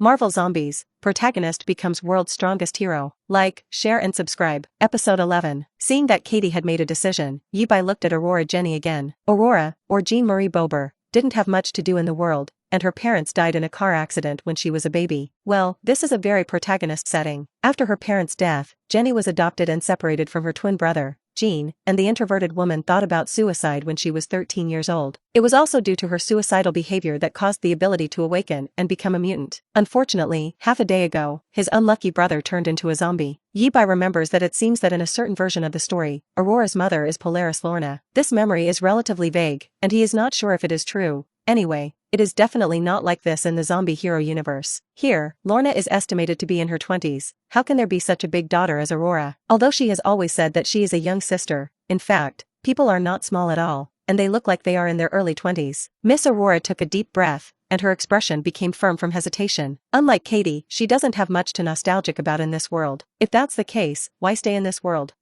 Marvel Zombies, Protagonist becomes world's strongest hero. Like, share and subscribe. Episode 11. Seeing that Katie had made a decision, Yi-Bai looked at Aurora Jenny again. Aurora, or Jean-Marie Bober, didn't have much to do in the world, and her parents died in a car accident when she was a baby. Well, this is a very Protagonist setting. After her parents' death, Jenny was adopted and separated from her twin brother, Jean, and the introverted woman thought about suicide when she was 13 years old. It was also due to her suicidal behavior that caused the ability to awaken and become a mutant. Unfortunately, half a day ago, his unlucky brother turned into a zombie. Yi-Bai remembers that it seems that in a certain version of the story, Aurora's mother is Polaris Lorna. This memory is relatively vague, and he is not sure if it is true. Anyway, it is definitely not like this in the zombie hero universe. Here, Lorna is estimated to be in her 20s. How can there be such a big daughter as Aurora? Although she has always said that she is a young sister, in fact, people are not small at all, and they look like they are in their early 20s. Miss Aurora took a deep breath, and her expression became firm from hesitation. Unlike Katie, she doesn't have much to nostalgic about in this world. If that's the case, why stay in this world?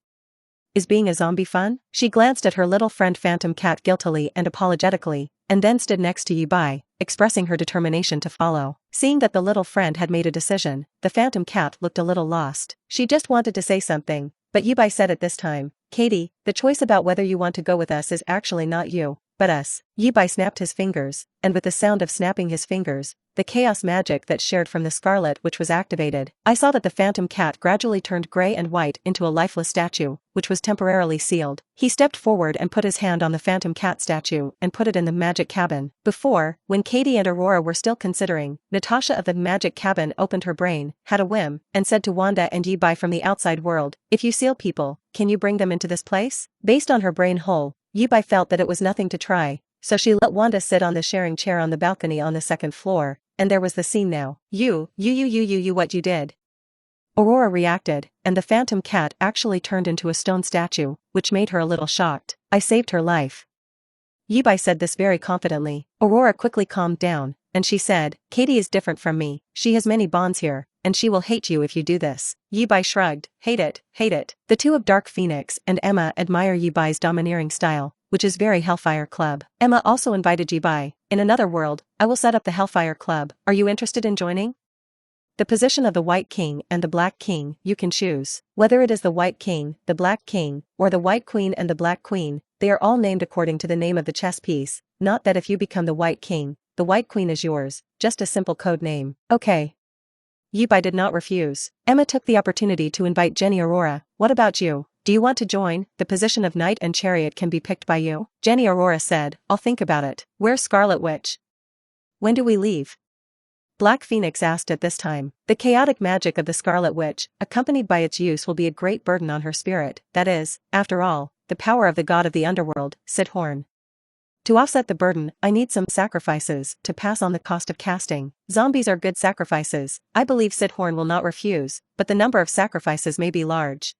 Is being a zombie fun? She glanced at her little friend Phantom Cat guiltily and apologetically, and then stood next to Yi-Bai, expressing her determination to follow. Seeing that the little friend had made a decision, the Phantom Cat looked a little lost. She just wanted to say something, but Yi-Bai said it this time. Katie, the choice about whether you want to go with us is actually not you, but us. Yi-Bai snapped his fingers, and with the sound of snapping his fingers, the chaos magic that shared from the Scarlet Witch was activated. I saw that the Phantom Cat gradually turned gray and white into a lifeless statue, which was temporarily sealed. He stepped forward and put his hand on the Phantom Cat statue and put it in the magic cabin. Before, when Katie and Aurora were still considering, Natasha of the magic cabin opened her brain, had a whim, and said to Wanda and Yi-Bai from the outside world, if you seal people, can you bring them into this place? Based on her brain hole, Yi-Bai felt that it was nothing to try, so she let Wanda sit on the sharing chair on the balcony on the second floor, and there was the scene now. You what you did. Aurora reacted, and the Phantom Cat actually turned into a stone statue, which made her a little shocked. I saved her life. Yi-Bai said this very confidently. Aurora quickly calmed down, and she said, Katie is different from me, she has many bonds here, and she will hate you if you do this. Yi-Bai shrugged, hate it. The two of Dark Phoenix and Emma admire Yi-Bai's domineering style, which is very Hellfire Club. Emma also invited Yi-Bai. In another world, I will set up the Hellfire Club. Are you interested in joining? The position of the White King and the Black King, you can choose. Whether it is the White King, the Black King, or the White Queen and the Black Queen, they are all named according to the name of the chess piece, not that if you become the White King, the White Queen is yours, just a simple code name. Okay. Yi-Bai did not refuse. Emma took the opportunity to invite Jenny. Aurora, what about you? Do you want to join? The position of Knight and Chariot can be picked by you. Jenny. Aurora said, I'll think about it. Where's Scarlet Witch? When do we leave? Black Phoenix asked at this time. The chaotic magic of the Scarlet Witch, accompanied by its use, will be a great burden on her spirit. That is, after all, the power of the god of the underworld, Sithorn. To offset the burden, I need some sacrifices to pass on the cost of casting. Zombies are good sacrifices. I believe Sithorn will not refuse, but the number of sacrifices may be large.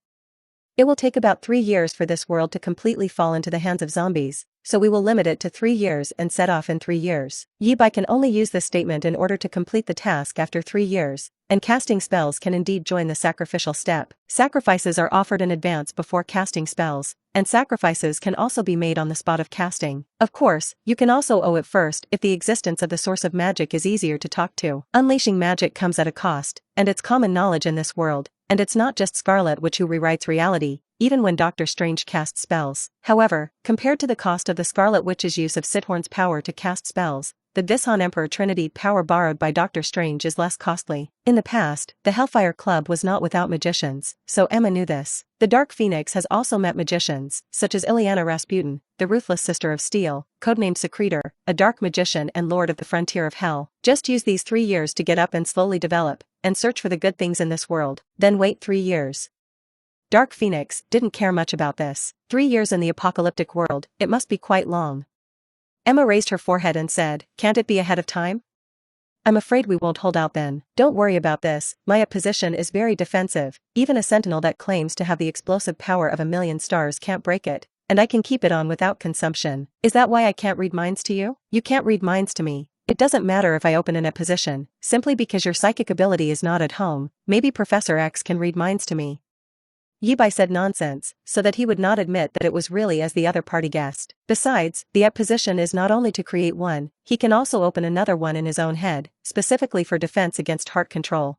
It will take about 3 years for this world to completely fall into the hands of zombies, so we will limit it to 3 years and set off in 3 years. Yi-Bai can only use this statement in order to complete the task after 3 years, and casting spells can indeed join the sacrificial step. Sacrifices are offered in advance before casting spells, and sacrifices can also be made on the spot of casting. Of course, you can also owe it first if the existence of the source of magic is easier to talk to. Unleashing magic comes at a cost, and it's common knowledge in this world. And it's not just Scarlet Witch who rewrites reality, even when Doctor Strange casts spells. However, compared to the cost of the Scarlet Witch's use of Sithorn's power to cast spells, the Vishan Emperor Trinity power borrowed by Doctor Strange is less costly. In the past, the Hellfire Club was not without magicians, so Emma knew this. The Dark Phoenix has also met magicians, such as Ileana Rasputin, the Ruthless Sister of Steel, codenamed Secretor, a dark magician and lord of the frontier of hell. Just use these 3 years to get up and slowly develop, and search for the good things in this world, then wait 3 years. Dark Phoenix didn't care much about this. 3 years in the apocalyptic world, it must be quite long. Emma raised her forehead and said, can't it be ahead of time? I'm afraid we won't hold out then. Don't worry about this, my position is very defensive, even a sentinel that claims to have the explosive power of 1,000,000 stars can't break it, and I can keep it on without consumption. Is that why I can't read minds to you? You can't read minds to me. It doesn't matter if I open in a position, simply because your psychic ability is not at home, maybe Professor X can read minds to me. Yibai said nonsense, so that he would not admit that it was really as the other party guessed. Besides, the up position is not only to create one, he can also open another one in his own head, specifically for defense against heart control.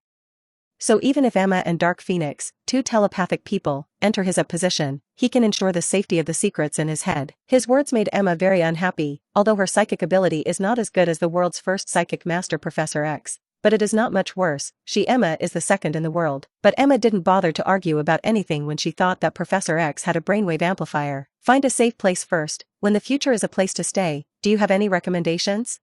So even if Emma and Dark Phoenix, two telepathic people, enter his up position, he can ensure the safety of the secrets in his head. His words made Emma very unhappy, although her psychic ability is not as good as the world's first psychic master Professor X. But it is not much worse, Emma is the second in the world. But Emma didn't bother to argue about anything when she thought that Professor X had a brainwave amplifier. Find a safe place first, when the future is a place to stay. Do you have any recommendations?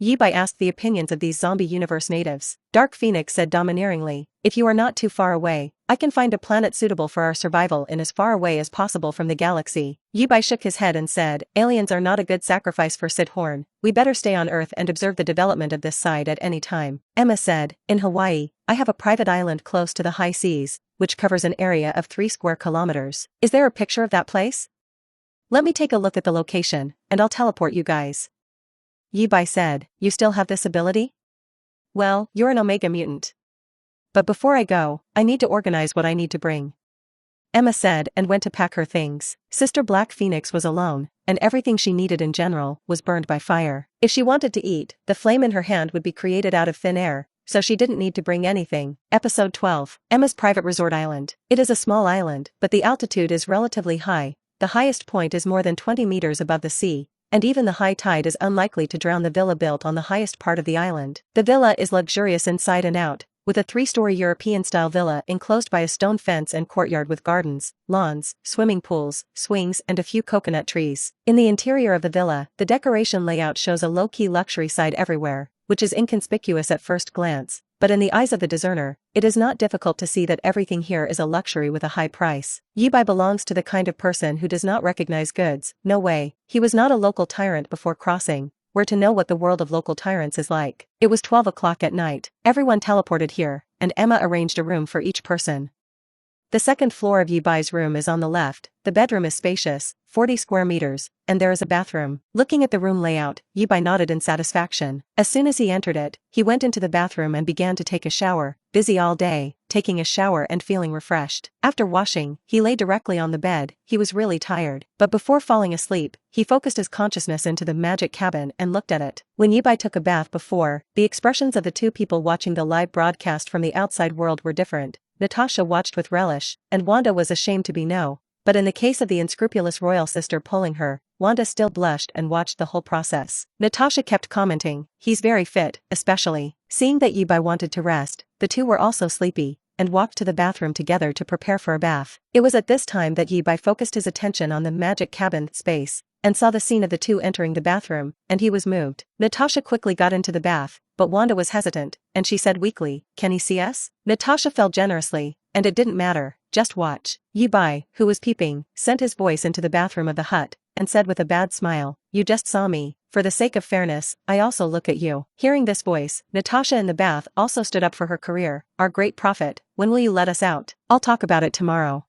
Yibai asked the opinions of these zombie universe natives. Dark Phoenix said domineeringly, if you are not too far away, I can find a planet suitable for our survival in as far away as possible from the galaxy. Yibai shook his head and said, aliens are not a good sacrifice for Sid Horn. We better stay on Earth and observe the development of this side at any time. Emma said, in Hawaii, I have a private island close to the high seas, which covers an area of 3 square kilometers. Is there a picture of that place? Let me take a look at the location, and I'll teleport you guys. Yibai said, you still have this ability? Well, you're an Omega mutant. But before I go, I need to organize what I need to bring. Emma said and went to pack her things. Sister Black Phoenix was alone, and everything she needed in general was burned by fire. If she wanted to eat, the flame in her hand would be created out of thin air, so she didn't need to bring anything. Episode 12, Emma's Private Resort Island. It is a small island, but the altitude is relatively high. The highest point is more than 20 meters above the sea, and even the high tide is unlikely to drown the villa built on the highest part of the island. The villa is luxurious inside and out, with a 3-story European-style villa enclosed by a stone fence and courtyard with gardens, lawns, swimming pools, swings and a few coconut trees. In the interior of the villa, the decoration layout shows a low-key luxury side everywhere, which is inconspicuous at first glance, but in the eyes of the discerner, it is not difficult to see that everything here is a luxury with a high price. Yibai belongs to the kind of person who does not recognize goods. No way, he was not a local tyrant before crossing, where to know what the world of local tyrants is like. It was 12 o'clock at night, everyone teleported here, and Emma arranged a room for each person. The second floor of Yibai's room is on the left. The bedroom is spacious, 40 square meters, and there is a bathroom. Looking at the room layout, Yibai nodded in satisfaction. As soon as he entered it, he went into the bathroom and began to take a shower, busy all day, taking a shower and feeling refreshed. After washing, he lay directly on the bed. He was really tired, but before falling asleep, he focused his consciousness into the magic cabin and looked at it. When Yibai took a bath before, the expressions of the two people watching the live broadcast from the outside world were different. Natasha watched with relish, and Wanda was ashamed to be no. But in the case of the unscrupulous royal sister pulling her, Wanda still blushed and watched the whole process. Natasha kept commenting, he's very fit, especially. Seeing that Yibai wanted to rest, the two were also sleepy, and walked to the bathroom together to prepare for a bath. It was at this time that Yibai focused his attention on the magic cabin space, and saw the scene of the two entering the bathroom, and he was moved. Natasha quickly got into the bath, but Wanda was hesitant, and she said weakly, can he see us? Natasha fell generously, and it didn't matter, just watch. Yibai, who was peeping, sent his voice into the bathroom of the hut, and said with a bad smile, you just saw me, for the sake of fairness, I also look at you. Hearing this voice, Natasha in the bath also stood up for her career. Our great prophet, when will you let us out? I'll talk about it tomorrow.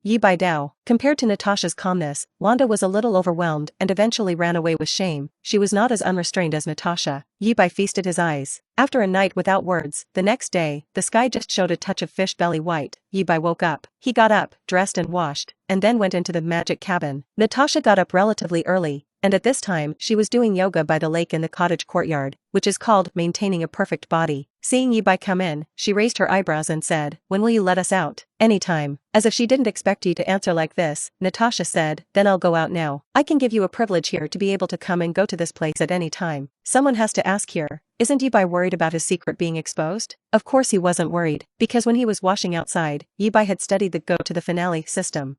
Yibai Dao. Compared to Natasha's calmness, Wanda was a little overwhelmed and eventually ran away with shame. She was not as unrestrained as Natasha. Yibai feasted his eyes. After a night without words, the next day, the sky just showed a touch of fish belly white. Yibai woke up. He got up, dressed and washed, and then went into the magic cabin. Natasha got up relatively early, and at this time she was doing yoga by the lake in the cottage courtyard, which is called maintaining a perfect body. Seeing Yibai come in, she raised her eyebrows and said, when will you let us out? Anytime. As if she didn't expect you to answer like this, Natasha said, then I'll go out now. I can give you a privilege here to be able to come and go to this place at any time. Someone has to ask here, isn't Yibai worried about his secret being exposed? Of course he wasn't worried, because when he was washing outside, Yibai had studied the go to the finale system.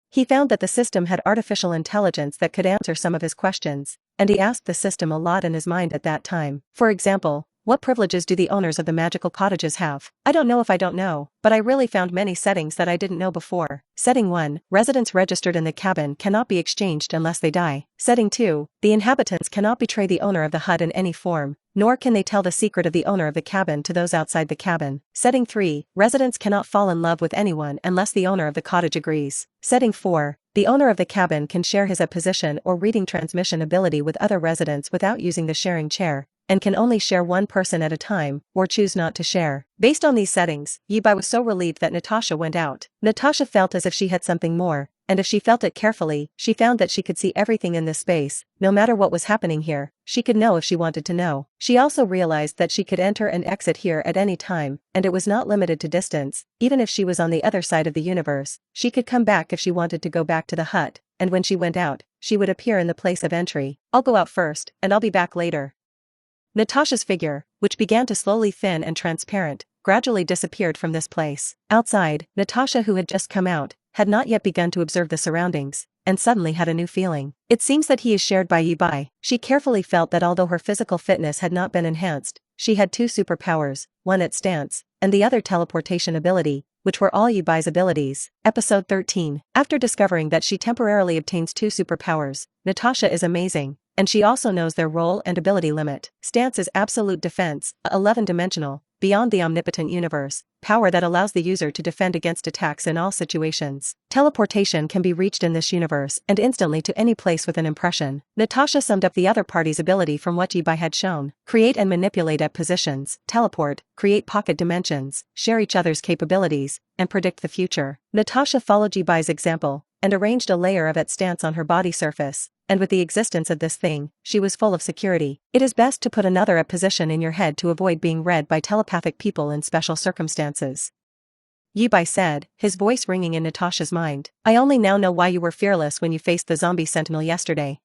He found that the system had artificial intelligence that could answer some of his questions, and he asked the system a lot in his mind at that time. For example, what privileges do the owners of the magical cottages have? I don't know if I don't know, but I really found many settings that I didn't know before. Setting 1, residents registered in the cabin cannot be exchanged unless they die. Setting 2, the inhabitants cannot betray the owner of the hut in any form, nor can they tell the secret of the owner of the cabin to those outside the cabin. Setting 3, residents cannot fall in love with anyone unless the owner of the cottage agrees. Setting 4, the owner of the cabin can share his position or reading transmission ability with other residents without using the sharing chair. and can only share one person at a time, or choose not to share. Based on these settings, Yibai was so relieved that Natasha went out. Natasha felt as if she had something more, and if she felt it carefully, she found that she could see everything in this space, no matter what was happening here. She could know if she wanted to know. She also realized that she could enter and exit here at any time, and it was not limited to distance. Even if she was on the other side of the universe, she could come back if she wanted to go back to the hut, and when she went out, she would appear in the place of entry. I'll go out first, and I'll be back later. Natasha's figure, which began to slowly thin and transparent, gradually disappeared from this place. Outside, Natasha, who had just come out, had not yet begun to observe the surroundings, and suddenly had a new feeling. It seems that he is shared by Yibai. She carefully felt that although her physical fitness had not been enhanced, she had two superpowers, one at stance, and the other teleportation ability, which were all Yibai's abilities. Episode 13. After discovering that she temporarily obtains two superpowers, Natasha is amazing, and she also knows their role and ability limit. Stance is absolute defense, 11-dimensional, beyond the omnipotent universe, power that allows the user to defend against attacks in all situations. Teleportation can be reached in this universe and instantly to any place with an impression. Natasha summed up the other party's ability from what Yibai had shown: create and manipulate at positions, teleport, create pocket dimensions, share each other's capabilities, and predict the future. Natasha followed Yibai's example and arranged a layer of at stance on her body surface. And with the existence of this thing, she was full of security. It is best to put another at position in your head to avoid being read by telepathic people in special circumstances. Yibai said, his voice ringing in Natasha's mind. I only now know why you were fearless when you faced the zombie sentinel yesterday.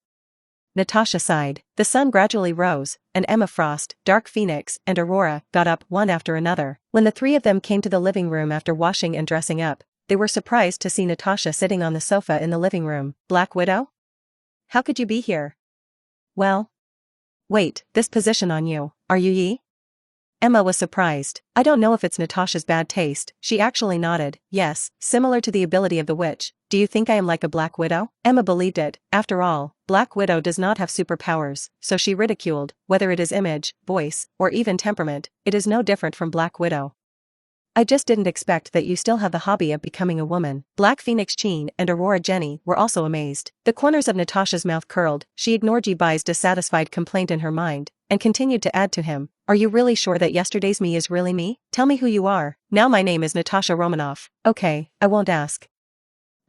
Natasha sighed. The sun gradually rose, and Emma Frost, Dark Phoenix, and Aurora got up one after another. When the three of them came to the living room after washing and dressing up, they were surprised to see Natasha sitting on the sofa in the living room. Black Widow? How could you be here? Well. Wait, this position on you, are you Yi? Emma was surprised. I don't know if it's Natasha's bad taste. She actually nodded. Yes, similar to the ability of the witch. Do you think I am like a Black Widow? Emma believed it. After all, Black Widow does not have superpowers, so she ridiculed, whether it is image, voice, or even temperament, it is no different from Black Widow. I just didn't expect that you still have the hobby of becoming a woman. Black Phoenix Chin and Aurora Jenny were also amazed. The corners of Natasha's mouth curled. She ignored Yibai's dissatisfied complaint in her mind, and continued to add to him. Are you really sure that yesterday's me is really me? Tell me who you are. Now my name is Natasha Romanoff. Okay, I won't ask.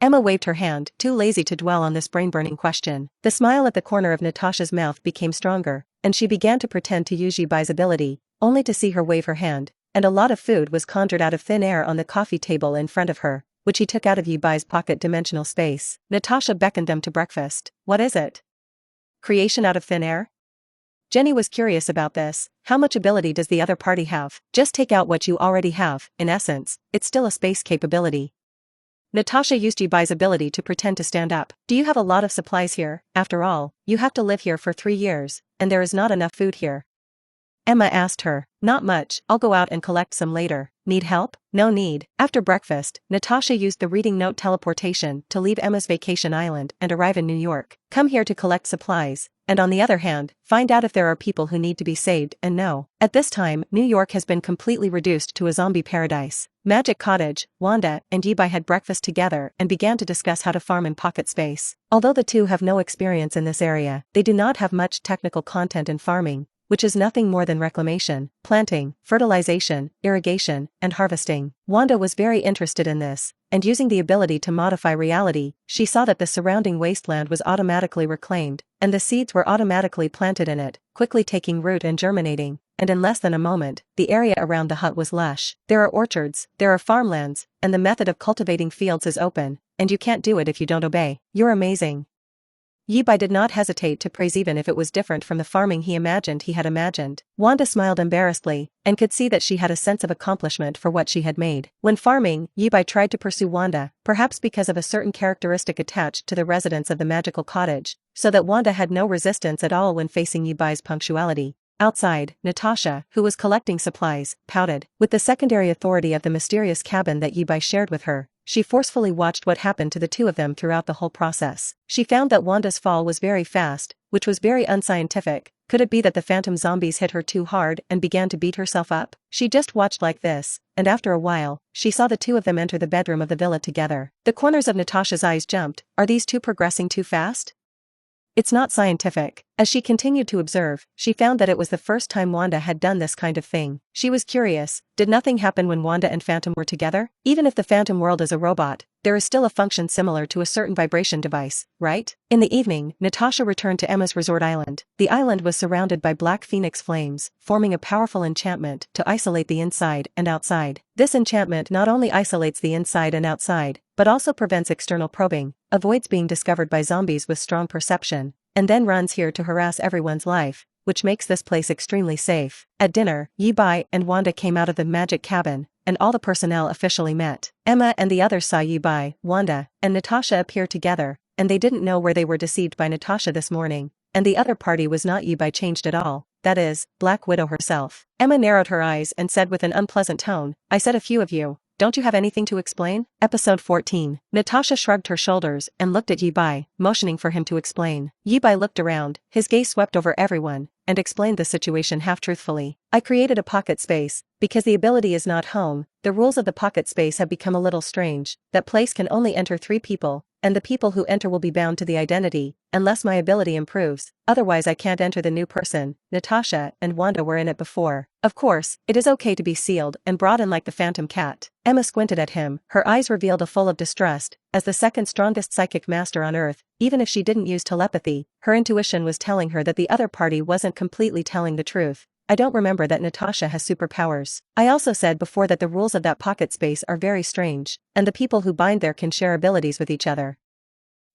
Emma waved her hand, too lazy to dwell on this brain-burning question. The smile at the corner of Natasha's mouth became stronger, and she began to pretend to use Yibai's ability, only to see her wave her hand. And a lot of food was conjured out of thin air on the coffee table in front of her, which he took out of Yibai's pocket dimensional space. Natasha beckoned them to breakfast. What is it? Creation out of thin air? Jenny was curious about this. How much ability does the other party have? Just take out what you already have. In essence, it's still a space capability. Natasha used Yibai's ability to pretend to stand up. Do you have a lot of supplies here? After all, you have to live here for 3 years, and there is not enough food here. Emma asked her. Not much, I'll go out and collect some later. Need help? No need. After breakfast, Natasha used the reading note teleportation to leave Emma's vacation island and arrive in New York. Come here to collect supplies, and on the other hand, find out if there are people who need to be saved and no. At this time, New York has been completely reduced to a zombie paradise. Magic Cottage, Wanda and Yibai had breakfast together and began to discuss how to farm in pocket space. Although the two have no experience in this area, they do not have much technical content in farming, which is nothing more than reclamation, planting, fertilization, irrigation, and harvesting. Wanda was very interested in this, and using the ability to modify reality, she saw that the surrounding wasteland was automatically reclaimed, and the seeds were automatically planted in it, quickly taking root and germinating, and in less than a moment, the area around the hut was lush. There are orchards, there are farmlands, and the method of cultivating fields is open, and you can't do it if you don't obey. You're amazing. Yibai did not hesitate to praise even if it was different from the farming he had imagined. Wanda smiled embarrassedly, and could see that she had a sense of accomplishment for what she had made. When farming, Yibai tried to pursue Wanda, perhaps because of a certain characteristic attached to the residents of the magical cottage, so that Wanda had no resistance at all when facing Yibai's punctuality. Outside, Natasha, who was collecting supplies, pouted. With the secondary authority of the mysterious cabin that Yibai shared with her, she forcefully watched what happened to the two of them throughout the whole process. She found that Wanda's fall was very fast, which was very unscientific. Could it be that the phantom zombies hit her too hard and began to beat herself up? She just watched like this, and after a while, she saw the two of them enter the bedroom of the villa together. The corners of Natasha's eyes jumped. Are these two progressing too fast? It's not scientific. As she continued to observe, she found that it was the first time Wanda had done this kind of thing. She was curious, did nothing happen when Wanda and Phantom were together? Even if the Phantom world is a robot, there is still a function similar to a certain vibration device, right? In the evening, Natasha returned to Emma's resort island. The island was surrounded by black phoenix flames, forming a powerful enchantment to isolate the inside and outside. This enchantment not only isolates the inside and outside, but also prevents external probing, avoids being discovered by zombies with strong perception, and then runs here to harass everyone's life, which makes this place extremely safe. At dinner, Yi-Bai and Wanda came out of the magic cabin, and all the personnel officially met. Emma and the others saw Yi-Bai, Wanda, and Natasha appear together, and they didn't know where they were deceived by Natasha this morning, and the other party was not Yi-Bai changed at all, that is, Black Widow herself. Emma narrowed her eyes and said with an unpleasant tone, I said a few of you. Don't you have anything to explain? Episode 14. Natasha shrugged her shoulders and looked at Yi-Bai, motioning for him to explain. Yi-Bai looked around, his gaze swept over everyone, and explained the situation half-truthfully. I created a pocket space, because the ability is not home, the rules of the pocket space have become a little strange, that place can only enter 3 people, and the people who enter will be bound to the identity, unless my ability improves, otherwise I can't enter the new person. Natasha and Wanda were in it before. Of course, it is okay to be sealed and brought in like the Phantom Cat. Emma squinted at him, her eyes revealed a full of distrust. As the second strongest psychic master on Earth, even if she didn't use telepathy, her intuition was telling her that the other party wasn't completely telling the truth. I don't remember that Natasha has superpowers. I also said before that the rules of that pocket space are very strange, and the people who bind there can share abilities with each other.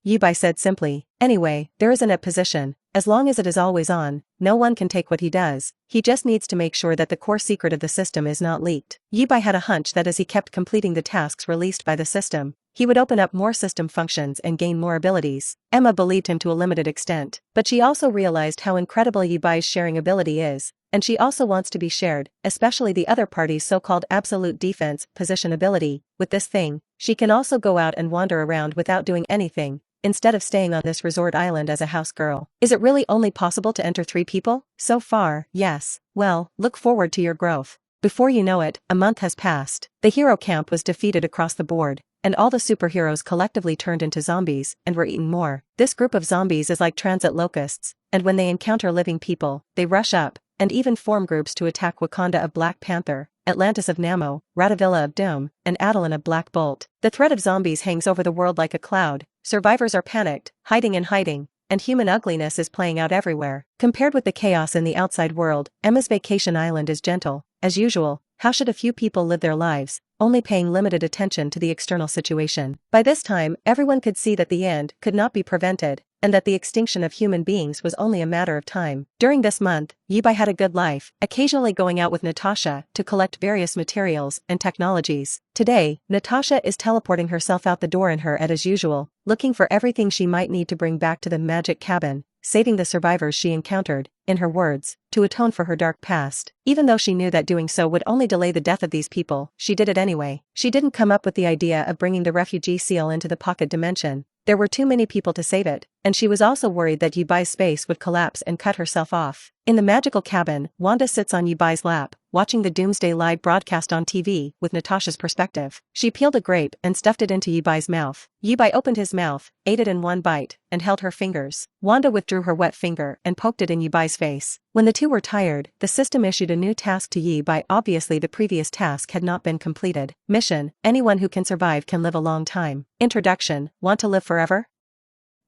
Yi-Bai said simply, anyway, there isn't a position, as long as it is always on, no one can take what he does, he just needs to make sure that the core secret of the system is not leaked. Yi-Bai had a hunch that as he kept completing the tasks released by the system, he would open up more system functions and gain more abilities. Emma believed him to a limited extent, but she also realized how incredible Yi-Bai's sharing ability is, and she also wants to be shared, especially the other party's so-called absolute defense position ability. With this thing, she can also go out and wander around without doing anything, instead of staying on this resort island as a house girl. Is it really only possible to enter 3 people? So far, yes. Well, look forward to your growth. Before you know it, a month has passed. The hero camp was defeated across the board, and all the superheroes collectively turned into zombies and were eaten more. This group of zombies is like transit locusts, and when they encounter living people, they rush up, and even form groups to attack Wakanda of Black Panther, Atlantis of Namor, Radavilla of Doom, and Adeline of Black Bolt. The threat of zombies hangs over the world like a cloud, survivors are panicked, hiding, and human ugliness is playing out everywhere. Compared with the chaos in the outside world, Emma's vacation island is gentle. As usual, how should a few people live their lives, only paying limited attention to the external situation? By this time, everyone could see that the end could not be prevented, and that the extinction of human beings was only a matter of time. During this month, Yi-Bai had a good life, occasionally going out with Natasha to collect various materials and technologies. Today, Natasha is teleporting herself out the door in her as usual, looking for everything she might need to bring back to the magic cabin, saving the survivors she encountered, in her words, to atone for her dark past. Even though she knew that doing so would only delay the death of these people, she did it anyway. She didn't come up with the idea of bringing the refugee seal into the pocket dimension. There were too many people to save it, and she was also worried that Yi-Bai's space would collapse and cut herself off. In the magical cabin, Wanda sits on Yi-Bai's lap, watching the Doomsday live broadcast on TV with Natasha's perspective. She peeled a grape and stuffed it into Yi-Bai's mouth. Yi-Bai opened his mouth, ate it in one bite, and held her fingers. Wanda withdrew her wet finger and poked it in Yi-Bai's face. When the two were tired, the system issued a new task to Yi-Bai. Obviously the previous task had not been completed. Mission: anyone who can survive can live a long time. Introduction: want to live forever?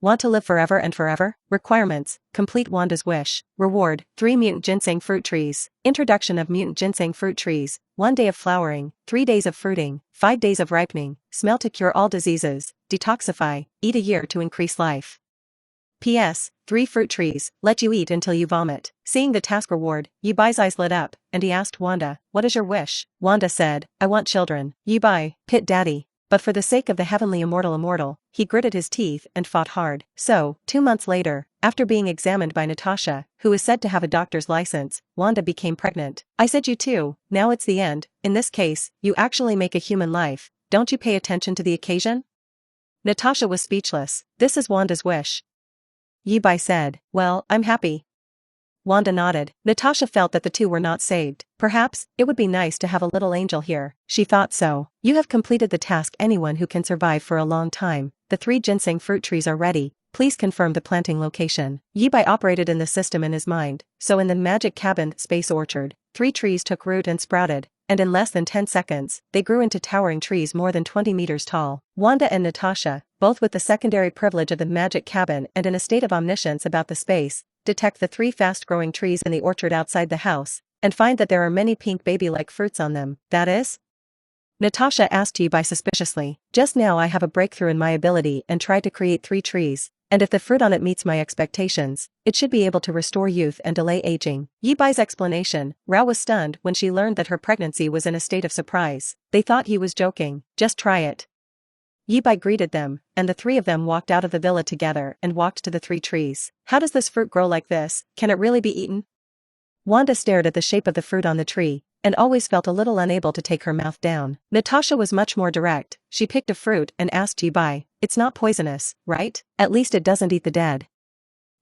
Want to live forever and forever? Requirements: complete Wanda's wish. Reward: 3 mutant ginseng fruit trees. Introduction of mutant ginseng fruit trees: 1 day of flowering, 3 days of fruiting, 5 days of ripening, smell to cure all diseases, detoxify, eat a year to increase life. P.S. 3 fruit trees, let you eat until you vomit. Seeing the task reward, Yi-Bai's eyes lit up, and he asked Wanda, what is your wish? Wanda said, I want children. Yi-Bai, pit daddy. But for the sake of the heavenly immortal, he gritted his teeth and fought hard. So, 2 months later, after being examined by Natasha, who is said to have a doctor's license, Wanda became pregnant. I said you too, now it's the end. In this case, you actually make a human life. Don't you pay attention to the occasion? Natasha was speechless. This is Wanda's wish. Yi-Bai said, well, I'm happy. Wanda nodded. Natasha felt that the two were not saved. Perhaps, it would be nice to have a little angel here. She thought so. You have completed the task. Anyone who can survive for a long time. The 3 ginseng fruit trees are ready. Please confirm the planting location. Yi-Bai operated in the system in his mind, so in the magic cabin space orchard, 3 trees took root and sprouted, and in less than 10 seconds, they grew into towering trees more than 20 meters tall. Wanda and Natasha, both with the secondary privilege of the magic cabin and in a state of omniscience about the space, detect the 3 fast-growing trees in the orchard outside the house, and find that there are many pink baby-like fruits on them. That is? Natasha asked Yi-Bai suspiciously. Just now I have a breakthrough in my ability and tried to create 3 trees, and if the fruit on it meets my expectations, it should be able to restore youth and delay aging. Yi-Bai's explanation, Rao was stunned when she learned that her pregnancy was in a state of surprise. They thought he was joking. Just try it. Yi-Bai greeted them, and the 3 of them walked out of the villa together and walked to the 3 trees. How does this fruit grow like this? Can it really be eaten? Wanda stared at the shape of the fruit on the tree, and always felt a little unable to take her mouth down. Natasha was much more direct. She picked a fruit and asked Yi-Bai, "It's not poisonous, right? At least it doesn't eat the dead."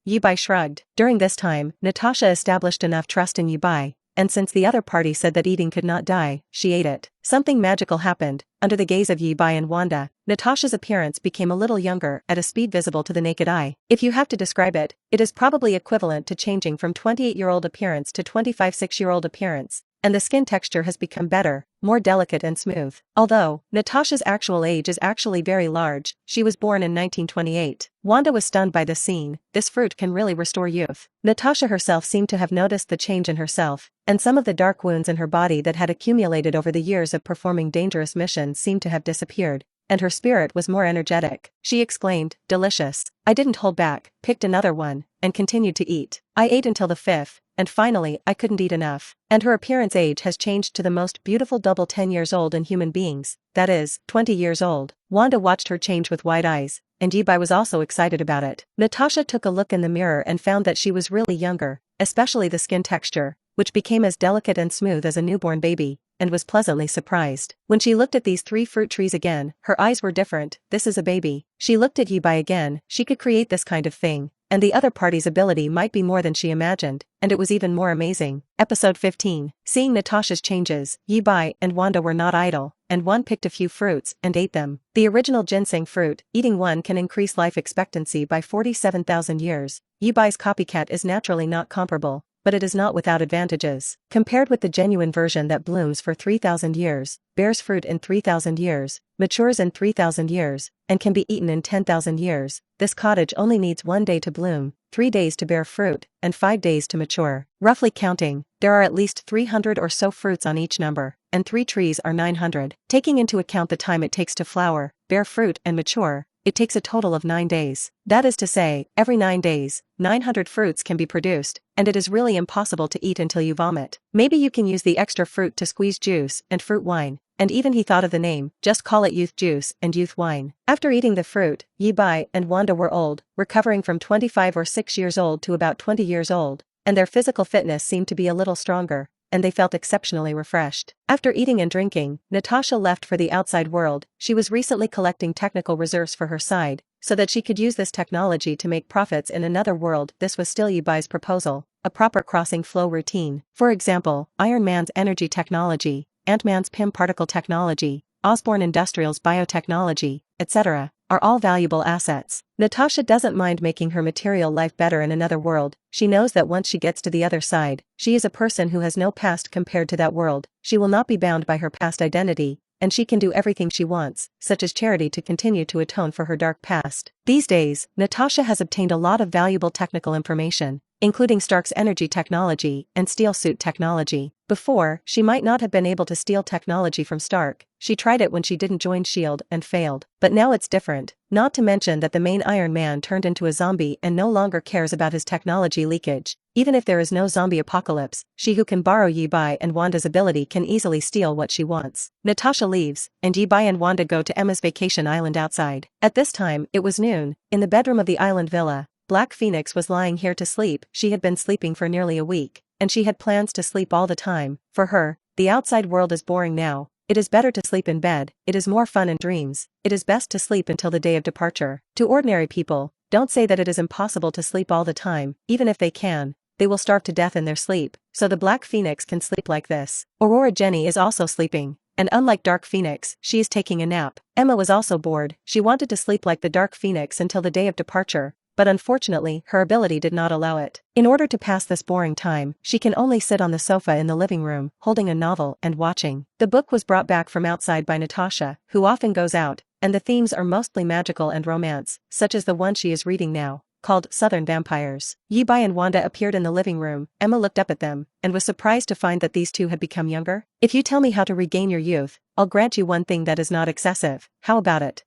Yi-Bai shrugged. During this time, Natasha established enough trust in Yi-Bai, and since the other party said that eating could not die, she ate it. Something magical happened. Under the gaze of Yi-Bai and Wanda, Natasha's appearance became a little younger at a speed visible to the naked eye. If you have to describe it, it is probably equivalent to changing from 28-year-old appearance to 25-6-year-old appearance, and the skin texture has become better, more delicate and smooth. Although Natasha's actual age is actually very large, she was born in 1928. Wanda was stunned by this scene. This fruit can really restore youth. Natasha herself seemed to have noticed the change in herself, and some of the dark wounds in her body that had accumulated over the years of performing dangerous missions seemed to have disappeared, and her spirit was more energetic. She exclaimed, "Delicious." I didn't hold back, picked another one, and continued to eat. I ate until the 5th, and finally I couldn't eat enough. And her appearance age has changed to the most beautiful double 10 years old in human beings, that is, 20 years old. Wanda watched her change with wide eyes, and Yi-Bai was also excited about it. Natasha took a look in the mirror and found that she was really younger, especially the skin texture, which became as delicate and smooth as a newborn baby, and was pleasantly surprised. When she looked at these 3 fruit trees again, her eyes were different. This is a baby. She looked at Yi-Bai again. She could create this kind of thing, and the other party's ability might be more than she imagined, and it was even more amazing. Episode 15. Seeing Natasha's changes, Yi-Bai and Wanda were not idle, and one picked a few fruits and ate them. The original ginseng fruit, eating one can increase life expectancy by 47,000 years. Yi-Bai's copycat is naturally not comparable, but it is not without advantages. Compared with the genuine version that blooms for 3,000 years, bears fruit in 3,000 years, matures in 3,000 years, and can be eaten in 10,000 years, this cottage only needs 1 day to bloom, 3 days to bear fruit, and 5 days to mature. Roughly counting, there are at least 300 or so fruits on each number, and 3 trees are 900. Taking into account the time it takes to flower, bear fruit and mature, it takes a total of 9 days. That is to say, every 9 days, 900 fruits can be produced, and it is really impossible to eat until you vomit. Maybe you can use the extra fruit to squeeze juice and fruit wine, and even he thought of the name, just call it youth juice and youth wine. After eating the fruit, Yi-Bai and Wanda were old, recovering from 25 or 6 years old to about 20 years old, and their physical fitness seemed to be a little stronger, and they felt exceptionally refreshed. After eating and drinking, Natasha left for the outside world. She was recently collecting technical reserves for her side, so that she could use this technology to make profits in another world. This was still Yi-Bai's proposal, a proper crossing flow routine. For example, Iron Man's energy technology, Ant-Man's PIM particle technology, Osborne Industrial's biotechnology, etc., are all valuable assets. Natasha doesn't mind making her material life better in another world. She knows that once she gets to the other side, she is a person who has no past compared to that world. She will not be bound by her past identity, and she can do everything she wants, such as charity, to continue to atone for her dark past. These days, Natasha has obtained a lot of valuable technical information, including Stark's energy technology and steel suit technology. Before, she might not have been able to steal technology from Stark. She tried it when she didn't join S.H.I.E.L.D. and failed. But now it's different. Not to mention that the main Iron Man turned into a zombie and no longer cares about his technology leakage. Even if there is no zombie apocalypse, she who can borrow Yi-Bai and Wanda's ability can easily steal what she wants. Natasha leaves, and Yi-Bai and Wanda go to Emma's vacation island outside. At this time, it was noon. In the bedroom of the island villa, Black Phoenix was lying here to sleep. She had been sleeping for nearly a week, and she had plans to sleep all the time. For her, the outside world is boring now. It is better to sleep in bed. It is more fun in dreams. It is best to sleep until the day of departure. To ordinary people, don't say that it is impossible to sleep all the time. Even if they can, they will starve to death in their sleep, so the Black Phoenix can sleep like this. Aurora Jenny is also sleeping, and unlike Dark Phoenix, she is taking a nap. Emma was also bored. She wanted to sleep like the Dark Phoenix until the day of departure, but unfortunately, her ability did not allow it. In order to pass this boring time, she can only sit on the sofa in the living room, holding a novel and watching. The book was brought back from outside by Natasha, who often goes out, and the themes are mostly magical and romance, such as the one she is reading now, called Southern Vampires. Yi-Bai and Wanda appeared in the living room. Emma looked up at them, and was surprised to find that these two had become younger. "If you tell me how to regain your youth, I'll grant you one thing that is not excessive. How about it?"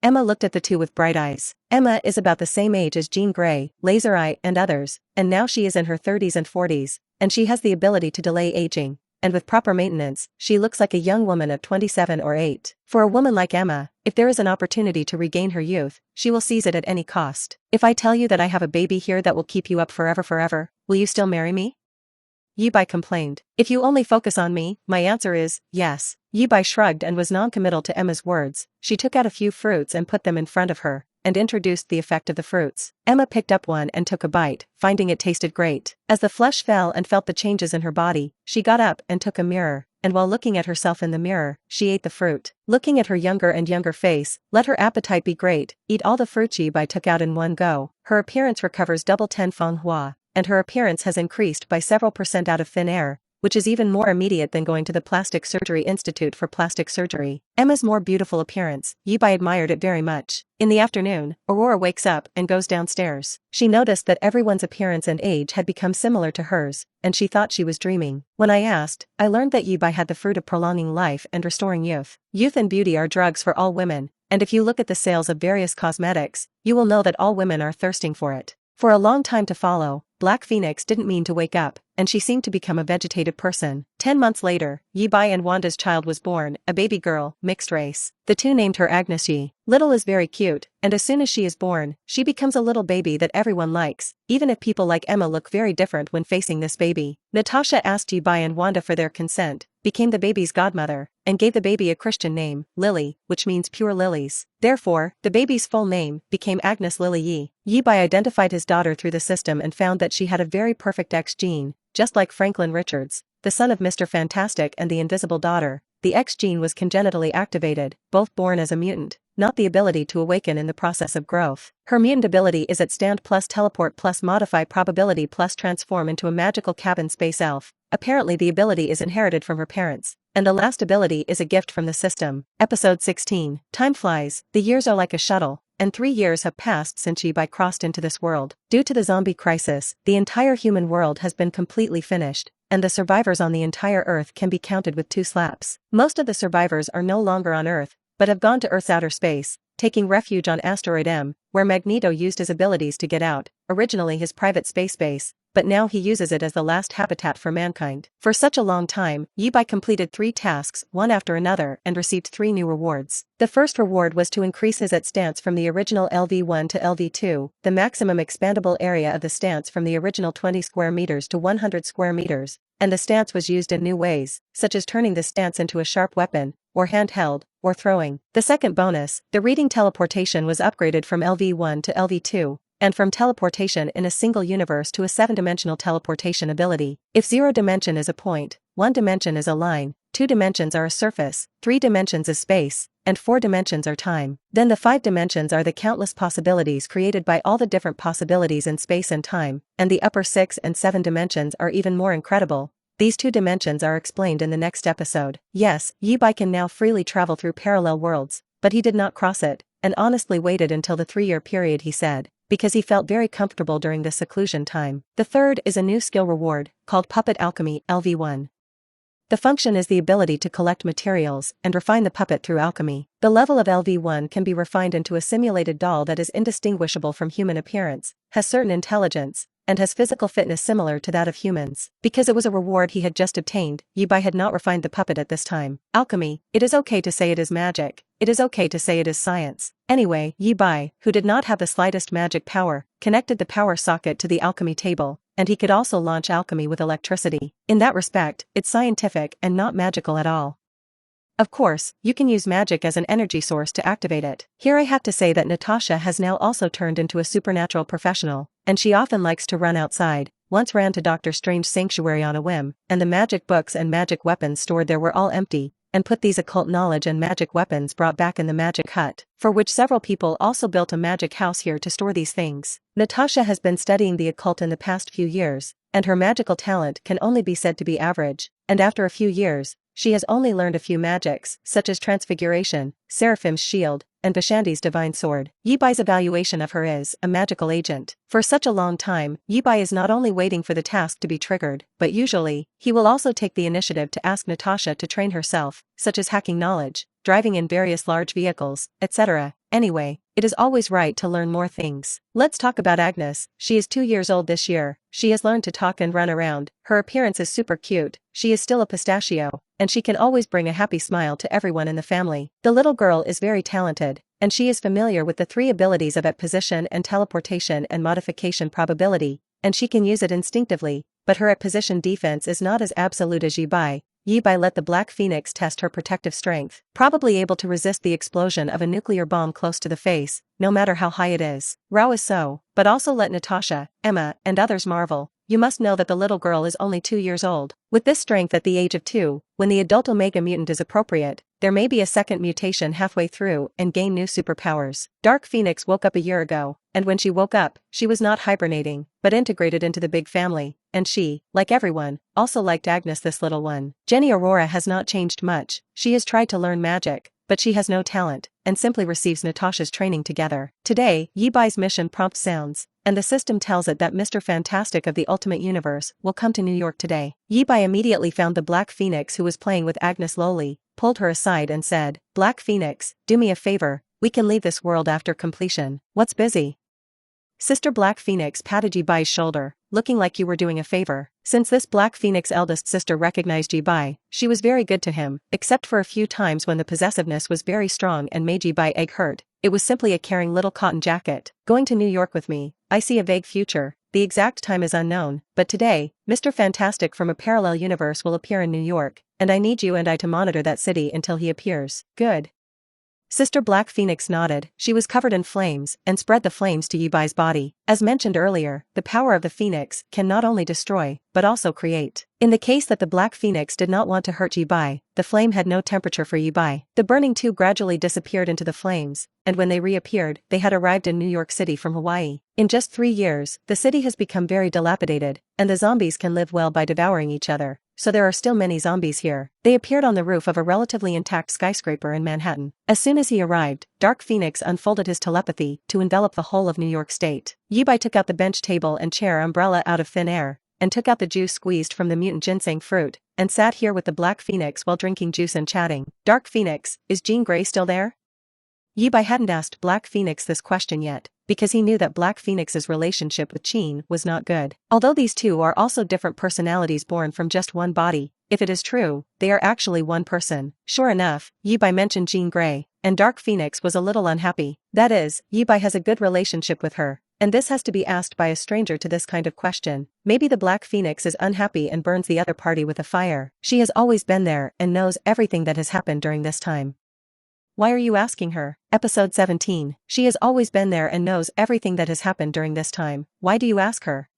Emma looked at the two with bright eyes. Emma is about the same age as Jean Grey, Laser Eye, and others, and now she is in her 30s and 40s, and she has the ability to delay aging, and with proper maintenance, she looks like a young woman of 27 or 8. For a woman like Emma, if there is an opportunity to regain her youth, she will seize it at any cost. "If I tell you that I have a baby here that will keep you up forever, will you still marry me?" Yi-Bai complained. "If you only focus on me, my answer is, yes." Yi-Bai shrugged and was non-committal to Emma's words. She took out a few fruits and put them in front of her, and introduced the effect of the fruits. Emma picked up one and took a bite, finding it tasted great. As the flesh fell and felt the changes in her body, she got up and took a mirror, and while looking at herself in the mirror, she ate the fruit. Looking at her younger and younger face, let her appetite be great, eat all the fruits Yi-Bai took out in one go. Her appearance recovers double 10 feng hua, and her appearance has increased by several percent out of thin air, which is even more immediate than going to the Plastic Surgery Institute for plastic surgery. Emma's more beautiful appearance, Yi-Bai admired it very much. In the afternoon, Aurora wakes up and goes downstairs. She noticed that everyone's appearance and age had become similar to hers, and she thought she was dreaming. "When I asked, I learned that Yi-Bai had the fruit of prolonging life and restoring youth. Youth and beauty are drugs for all women, and if you look at the sales of various cosmetics, you will know that all women are thirsting for it." For a long time to follow, Black Phoenix didn't mean to wake up, and she seemed to become a vegetative person. 10 months later, Yi-Bai and Wanda's child was born, a baby girl, mixed race. The two named her Agnes Yi. Little is very cute, and as soon as she is born, she becomes a little baby that everyone likes, even if people like Emma look very different when facing this baby. Natasha asked Yi-Bai and Wanda for their consent, became the baby's godmother, and gave the baby a Christian name, Lily, which means pure lilies. Therefore, the baby's full name became Agnes Lily Yi. Yi-Bai identified his daughter through the system and found that she had a very perfect X gene, just like Franklin Richards, the son of Mr. Fantastic and the Invisible Daughter. The X gene was congenitally activated, both born as a mutant, not the ability to awaken in the process of growth. Her mutant ability is at stand plus teleport plus modify probability plus transform into a magical cabin space elf. Apparently the ability is inherited from her parents, and the last ability is a gift from the system. Episode 16. Time flies, the years are like a shuttle, and 3 years have passed since Yi-Bai crossed into this world. Due to the zombie crisis, the entire human world has been completely finished, and the survivors on the entire Earth can be counted with 2 slaps. Most of the survivors are no longer on Earth, but have gone to Earth's outer space, taking refuge on Asteroid M, where Magneto used his abilities to get out, originally his private space base, but now he uses it as the last habitat for mankind. For such a long time, Yi-Bai completed 3 tasks, one after another, and received 3 new rewards. The first reward was to increase his stance from the original LV1 to LV2, the maximum expandable area of the stance from the original 20 square meters to 100 square meters, and the stance was used in new ways, such as turning the stance into a sharp weapon, or handheld, or throwing. The second bonus, the reading teleportation, was upgraded from LV1 to LV2, and from teleportation in a single universe to a 7-dimensional teleportation ability. If 0 dimension is a point, 1 dimension is a line, 2 dimensions are a surface, 3 dimensions is space, and 4 dimensions are time. Then the 5 dimensions are the countless possibilities created by all the different possibilities in space and time, and the upper 6 and 7 dimensions are even more incredible. These 2 dimensions are explained in the next episode. Yes, Yi-Bai can now freely travel through parallel worlds, but he did not cross it, and honestly waited until the 3-year period, he said, because he felt very comfortable during the seclusion time. The third is a new skill reward, called Puppet Alchemy, LV1. The function is the ability to collect materials and refine the puppet through alchemy. The level of LV1 can be refined into a simulated doll that is indistinguishable from human appearance, has certain intelligence, and has physical fitness similar to that of humans. Because it was a reward he had just obtained, Yi-Bai had not refined the puppet at this time. Alchemy, it is okay to say it is magic, it is okay to say it is science. Anyway, Yi-Bai, who did not have the slightest magic power, connected the power socket to the alchemy table, and he could also launch alchemy with electricity. In that respect, it's scientific and not magical at all. Of course, you can use magic as an energy source to activate it. Here I have to say that Natasha has now also turned into a supernatural professional, and she often likes to run outside, once ran to Doctor Strange's sanctuary on a whim, and the magic books and magic weapons stored there were all empty, and put these occult knowledge and magic weapons brought back in the magic hut, for which several people also built a magic house here to store these things. Natasha has been studying the occult in the past few years, and her magical talent can only be said to be average, and after a few years, she has only learned a few magics, such as Transfiguration, Seraphim's Shield, and Vishanti's Divine Sword. Yibai's evaluation of her is a magical agent. For such a long time, Yibai is not only waiting for the task to be triggered, but usually, he will also take the initiative to ask Natasha to train herself, such as hacking knowledge, driving in various large vehicles, etc. Anyway, it is always right to learn more things. Let's talk about Agnes. She is 2 years old this year. She has learned to talk and run around. Her appearance is super cute. She is still a pistachio, and she can always bring a happy smile to everyone in the family. The little girl is very talented, and she is familiar with the 3 abilities of at position and teleportation and modification probability, and she can use it instinctively, but her at position defense is not as absolute as Yibai. Yibai let the Black Phoenix test her protective strength, probably able to resist the explosion of a nuclear bomb close to the face, no matter how high it is. Rao is so, but also let Natasha, Emma, and others marvel. You must know that the little girl is only 2 years old. With this strength at the age of 2, when the adult Omega mutant is appropriate, there may be a second mutation halfway through and gain new superpowers. Dark Phoenix woke up a year ago, and when she woke up, she was not hibernating, but integrated into the big family, and she, like everyone, also liked Agnes, this little one. Jenny Aurora has not changed much. She has tried to learn magic, but she has no talent, and simply receives Natasha's training together. Today, Yibai's mission prompt sounds, and the system tells it that Mr. Fantastic of the Ultimate Universe will come to New York today. Yibai immediately found the Black Phoenix who was playing with Agnes Lowly, pulled her aside and said, "Black Phoenix, do me a favor, we can leave this world after completion." "What's busy?" Sister Black Phoenix patted Yibai's shoulder, looking like you were doing a favor. Since this Black Phoenix eldest sister recognized Yibai, she was very good to him, except for a few times when the possessiveness was very strong and made Yibai egg hurt. It was simply a caring little cotton jacket. "Going to New York with me, I see a vague future. The exact time is unknown, but today, Mr. Fantastic from a parallel universe will appear in New York, and I need you and I to monitor that city until he appears." "Good." Sister Black Phoenix nodded. She was covered in flames and spread the flames to Yibai's body. As mentioned earlier, the power of the Phoenix can not only destroy, but also create. In the case that the Black Phoenix did not want to hurt Yibai, the flame had no temperature for Yibai. The burning two gradually disappeared into the flames, and when they reappeared, they had arrived in New York City from Hawaii. In just 3 years, the city has become very dilapidated, and the zombies can live well by devouring each other. So there are still many zombies here. They appeared on the roof of a relatively intact skyscraper in Manhattan. As soon as he arrived, Dark Phoenix unfolded his telepathy to envelop the whole of New York State. Yibai took out the bench, table and chair umbrella out of thin air, and took out the juice squeezed from the mutant ginseng fruit, and sat here with the Black Phoenix while drinking juice and chatting. "Dark Phoenix, is Jean Grey still there?" Yibai hadn't asked Black Phoenix this question yet, because he knew that Black Phoenix's relationship with Jean was not good. Although these two are also different personalities born from just one body, if it is true, they are actually one person. Sure enough, Yibai mentioned Jean Grey, and Dark Phoenix was a little unhappy. That is, Yibai has a good relationship with her, and this has to be asked by a stranger to this kind of question. Maybe the Black Phoenix is unhappy and burns the other party with a fire. She has always been there and knows everything that has happened during this time. Why are you asking her? Episode 17. She has always been there and knows everything that has happened during this time. Why do you ask her?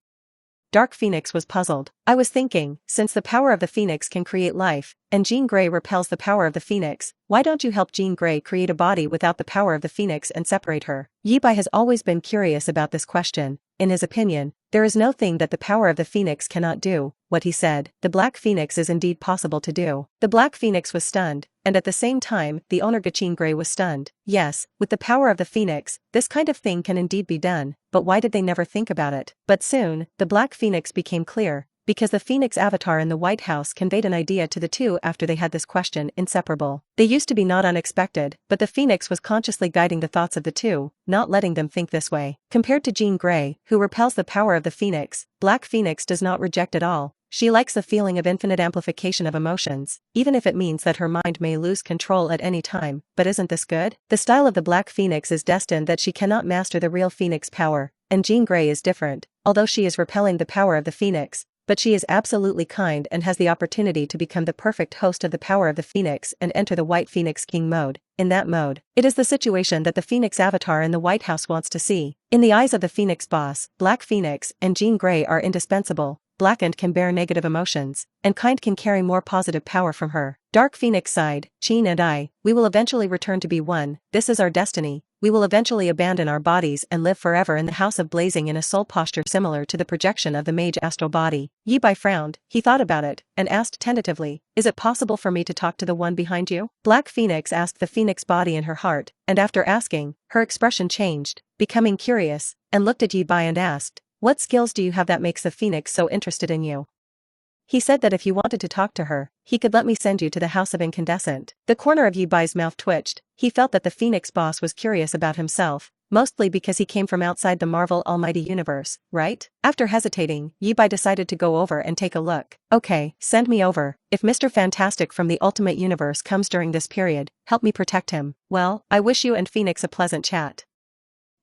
Dark Phoenix was puzzled. I was thinking, since the power of the Phoenix can create life, and Jean Grey repels the power of the Phoenix, why don't you help Jean Grey create a body without the power of the Phoenix and separate her? Yibai has always been curious about this question. In his opinion, there is no thing that the power of the Phoenix cannot do. What he said, the Black Phoenix is indeed possible to do. The Black Phoenix was stunned, and at the same time, the owner Jean Grey was stunned. Yes, with the power of the Phoenix, this kind of thing can indeed be done, but why did they never think about it? But soon, the Black Phoenix became clear, because the Phoenix avatar in the White House conveyed an idea to the two after they had this question inseparable. They used to be not unexpected, but the Phoenix was consciously guiding the thoughts of the two, not letting them think this way. Compared to Jean Grey, who repels the power of the Phoenix, Black Phoenix does not reject at all. She likes the feeling of infinite amplification of emotions, even if it means that her mind may lose control at any time. But isn't this good? The style of the Black Phoenix is destined that she cannot master the real Phoenix power, and Jean Grey is different, although she is repelling the power of the Phoenix. But she is absolutely kind and has the opportunity to become the perfect host of the power of the Phoenix and enter the White Phoenix King mode. In that mode, it is the situation that the Phoenix avatar in the White House wants to see. In the eyes of the Phoenix boss, Black Phoenix and Jean Grey are indispensable, blackened can bear negative emotions, and kind can carry more positive power from her. Dark Phoenix sighed, Jean and I, we will eventually return to be one, this is our destiny. We will eventually abandon our bodies and live forever in the House of Blazing in a soul posture similar to the projection of the mage astral body. Yi Bai frowned, he thought about it, and asked tentatively, is it possible for me to talk to the one behind you? Black Phoenix asked the Phoenix body in her heart, and after asking, her expression changed, becoming curious, and looked at Yi Bai and asked, what skills do you have that makes the Phoenix so interested in you? He said that if you wanted to talk to her, he could let me send you to the House of Incandescent. The corner of Yi Bai's mouth twitched, he felt that the Phoenix boss was curious about himself, mostly because he came from outside the Marvel Almighty Universe, right? After hesitating, Yi Bai decided to go over and take a look. Okay, send me over. If Mr. Fantastic from the Ultimate Universe comes during this period, help me protect him. Well, I wish you and Phoenix a pleasant chat.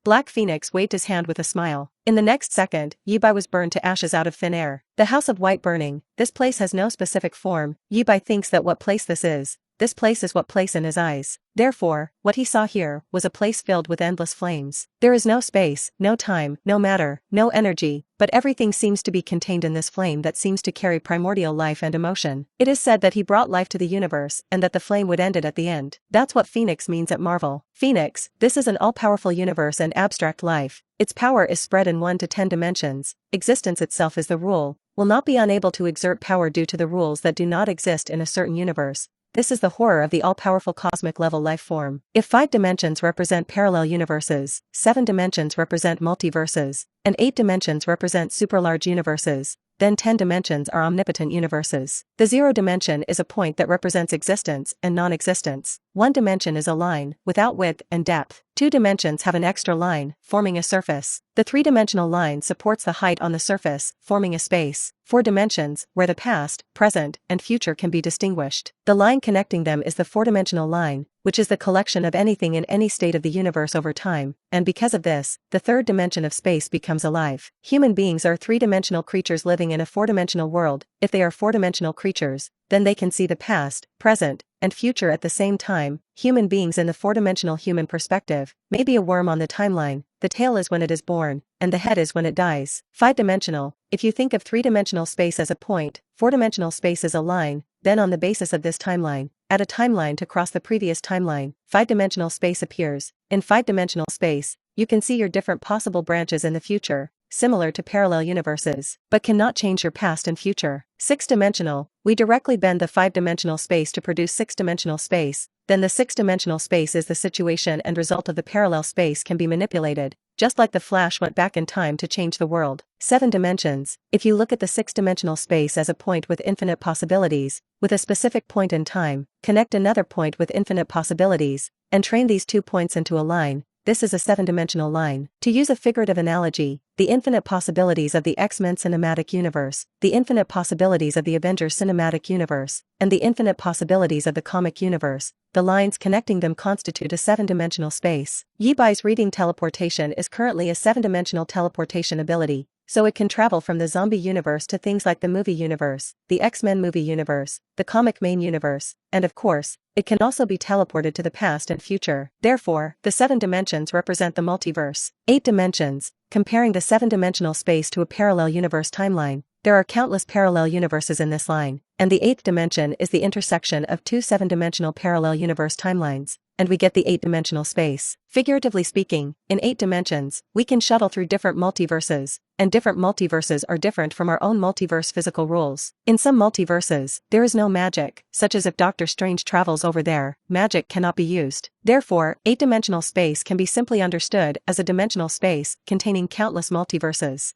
Black Phoenix waved his hand with a smile. In the next second, Yi Bai was burned to ashes out of thin air. The House of White burning, this place has no specific form. Yi Bai thinks that what place this is what place in his eyes. Therefore, what he saw here was a place filled with endless flames. There is no space, no time, no matter, no energy, but everything seems to be contained in this flame that seems to carry primordial life and emotion. It is said that he brought life to the universe and that the flame would end it at the end. That's what Phoenix means at Marvel. Phoenix, this is an all-powerful universe and abstract life. Its power is spread in 1 to 10 dimensions. Existence itself is the rule, will not be unable to exert power due to the rules that do not exist in a certain universe. This is the horror of the all-powerful cosmic level life form. If 5 dimensions represent parallel universes, 7 dimensions represent multiverses, and 8 dimensions represent superlarge universes, then 10 dimensions are omnipotent universes. The 0 dimension is a point that represents existence and non-existence. 1 dimension is a line, without width and depth. 2 dimensions have an extra line, forming a surface. The 3-dimensional line supports the height on the surface, forming a space. 4 dimensions, where the past, present, and future can be distinguished. The line connecting them is the 4-dimensional line, which is the collection of anything in any state of the universe over time, and because of this, the 3rd dimension of space becomes alive. Human beings are 3-dimensional creatures living in a 4-dimensional world. If they are 4-dimensional creatures, then they can see the past, present, and future at the same time. Human beings in the 4-dimensional human perspective may be a worm on the timeline. The tail is when it is born, and the head is when it dies. 5-dimensional, if you think of 3-dimensional space as a point, 4-dimensional space is a line, then on the basis of this timeline, add a timeline to cross the previous timeline, 5-dimensional space appears. In 5-dimensional space, you can see your different possible branches in the future, similar to parallel universes, but cannot change your past and future. 6-dimensional, we directly bend the 5-dimensional space to produce 6-dimensional space, then the 6-dimensional space is the situation and result of the parallel space can be manipulated, just like the Flash went back in time to change the world. 7 dimensions, if you look at the 6-dimensional space as a point with infinite possibilities, with a specific point in time, connect another point with infinite possibilities, and train these 2 points into a line, this is a 7-dimensional line. To use a figurative analogy, the infinite possibilities of the X-Men cinematic universe, the infinite possibilities of the Avengers cinematic universe, and the infinite possibilities of the comic universe, the lines connecting them constitute a 7-dimensional space. Yi Bai's reading teleportation is currently a 7-dimensional teleportation ability, so it can travel from the zombie universe to things like the movie universe, the X-Men movie universe, the comic main universe, and of course, it can also be teleported to the past and future. Therefore, the 7 dimensions represent the multiverse. 8 dimensions, comparing the 7-dimensional space to a parallel universe timeline. There are countless parallel universes in this line, and the 8th dimension is the intersection of 2 7-dimensional parallel universe timelines, and we get the 8-dimensional space. Figuratively speaking, in 8 dimensions, we can shuttle through different multiverses, and different multiverses are different from our own multiverse physical rules. In some multiverses, there is no magic, such as if Doctor Strange travels over there, magic cannot be used. Therefore, 8-dimensional space can be simply understood as a dimensional space containing countless multiverses.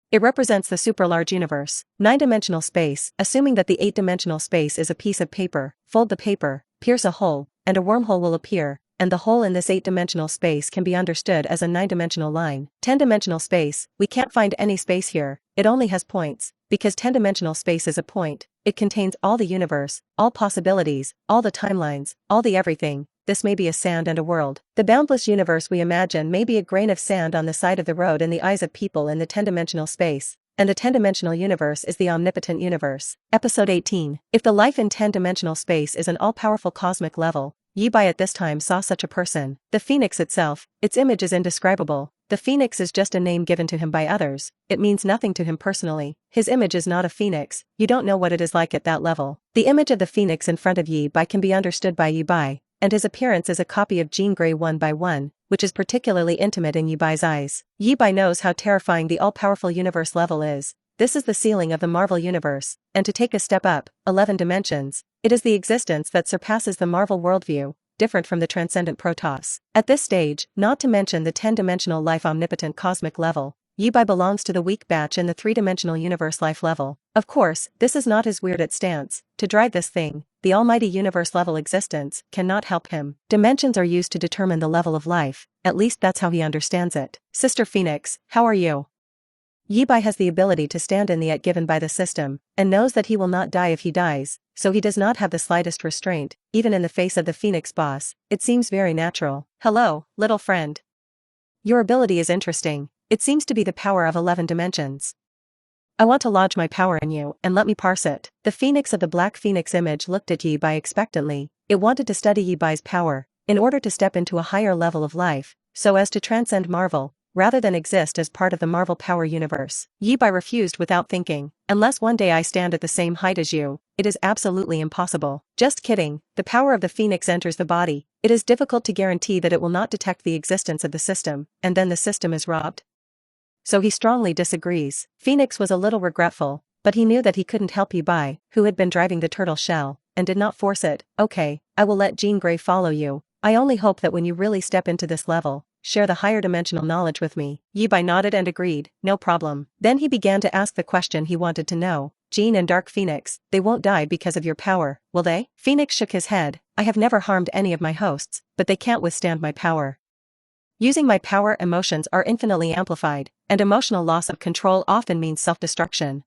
It represents the superlarge universe. 9-dimensional space, assuming that the 8-dimensional space is a piece of paper, fold the paper, pierce a hole, and a wormhole will appear, and the hole in this 8-dimensional space can be understood as a 9-dimensional line. 10-dimensional space, we can't find any space here, it only has points, because 10-dimensional space is a point, it contains all the universe, all possibilities, all the timelines, all the everything. This may be a sand and a world. The boundless universe we imagine may be a grain of sand on the side of the road in the eyes of people in the 10-dimensional space, and the 10-dimensional universe is the omnipotent universe. Episode 18. If the life in 10-dimensional space is an all-powerful cosmic level, Yi Bai at this time saw such a person. The phoenix itself, its image is indescribable. The phoenix is just a name given to him by others, it means nothing to him personally. His image is not a phoenix, you don't know what it is like at that level. The image of the phoenix in front of Yi Bai can be understood by Yi Bai, and his appearance is a copy of Jean Grey 1 by 1, which is particularly intimate in Yi Bai's eyes. Yi Bai knows how terrifying the all-powerful universe level is. This is the ceiling of the Marvel Universe, and to take a step up, 11 dimensions, it is the existence that surpasses the Marvel worldview, different from the transcendent Protoss. At this stage, not to mention the 10-dimensional life omnipotent cosmic level, Yi Bai belongs to the weak batch in the 3-dimensional universe life level. Of course, this is not his weirded stance. To drive this thing, the almighty universe level existence cannot help him. Dimensions are used to determine the level of life, at least that's how he understands it. Sister Phoenix, how are you? Yi Bai has the ability to stand in the at given by the system, and knows that he will not die if he dies, so he does not have the slightest restraint, even in the face of the Phoenix boss. It seems very natural. Hello, little friend. Your ability is interesting. It seems to be the power of 11 dimensions. I want to lodge my power in you, and let me parse it. The phoenix of the Black Phoenix image looked at Yi Bai expectantly. It wanted to study Yi Bai's power, in order to step into a higher level of life, so as to transcend Marvel, rather than exist as part of the Marvel power universe. Yi Bai refused without thinking. Unless one day I stand at the same height as you, it is absolutely impossible. Just kidding, the power of the phoenix enters the body. It is difficult to guarantee that it will not detect the existence of the system, and then the system is robbed. So he strongly disagrees. Phoenix was a little regretful, but he knew that he couldn't help Yi Bai, who had been driving the turtle shell, and did not force it. Okay, I will let Jean Grey follow you. I only hope that when you really step into this level, share the higher dimensional knowledge with me. Yi Bai nodded and agreed, no problem. Then he began to ask the question he wanted to know. Jean and Dark Phoenix, they won't die because of your power, will they? Phoenix shook his head. I have never harmed any of my hosts, but they can't withstand my power. Using my power, emotions are infinitely amplified, and emotional loss of control often means self-destruction.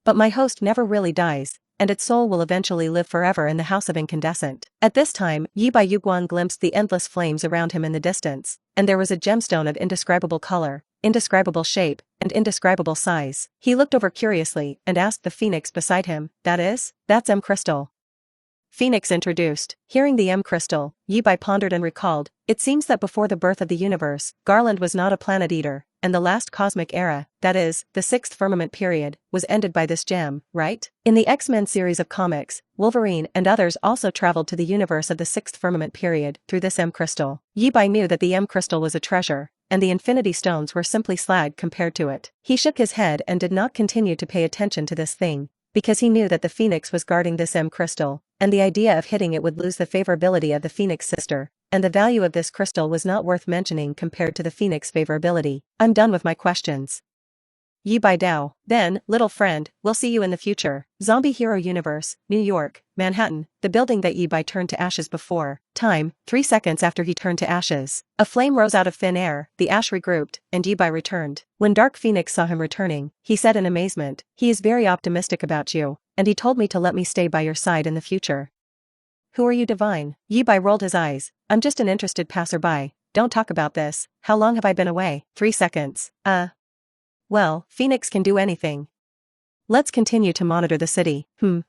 But my host never really dies, and its soul will eventually live forever in the House of Incandescent. At this time, Yi Bai Yuguan glimpsed the endless flames around him in the distance, and there was a gemstone of indescribable color, indescribable shape, and indescribable size. He looked over curiously and asked the phoenix beside him, that's M crystal. Phoenix introduced. Hearing the M crystal, Yi Bai pondered and recalled, it seems that before the birth of the universe, Garland was not a planet eater, and the last cosmic era, that is, the 6th firmament period, was ended by this gem, right? In the X-Men series of comics, Wolverine and others also traveled to the universe of the 6th firmament period through this M crystal. Yi Bai knew that the M crystal was a treasure, and the Infinity Stones were simply slag compared to it. He shook his head and did not continue to pay attention to this thing, because he knew that the Phoenix was guarding this M crystal, and the idea of hitting it would lose the favorability of the Phoenix sister, and the value of this crystal was not worth mentioning compared to the Phoenix favorability. I'm done with my questions. Yi Bai Dao. Then, little friend, we'll see you in the future. Zombie Hero Universe, New York, Manhattan, the building that Yi Bai turned to ashes before. Time, 3 seconds after he turned to ashes. A flame rose out of thin air, the ash regrouped, and Yi Bai returned. When Dark Phoenix saw him returning, he said in amazement, he is very optimistic about you, and he told me to let me stay by your side in the future. Who are you, Divine? Yi Bai rolled his eyes. I'm just an interested passerby. Don't talk about this. How long have I been away? 3 seconds. Well, Phoenix can do anything. Let's continue to monitor the city.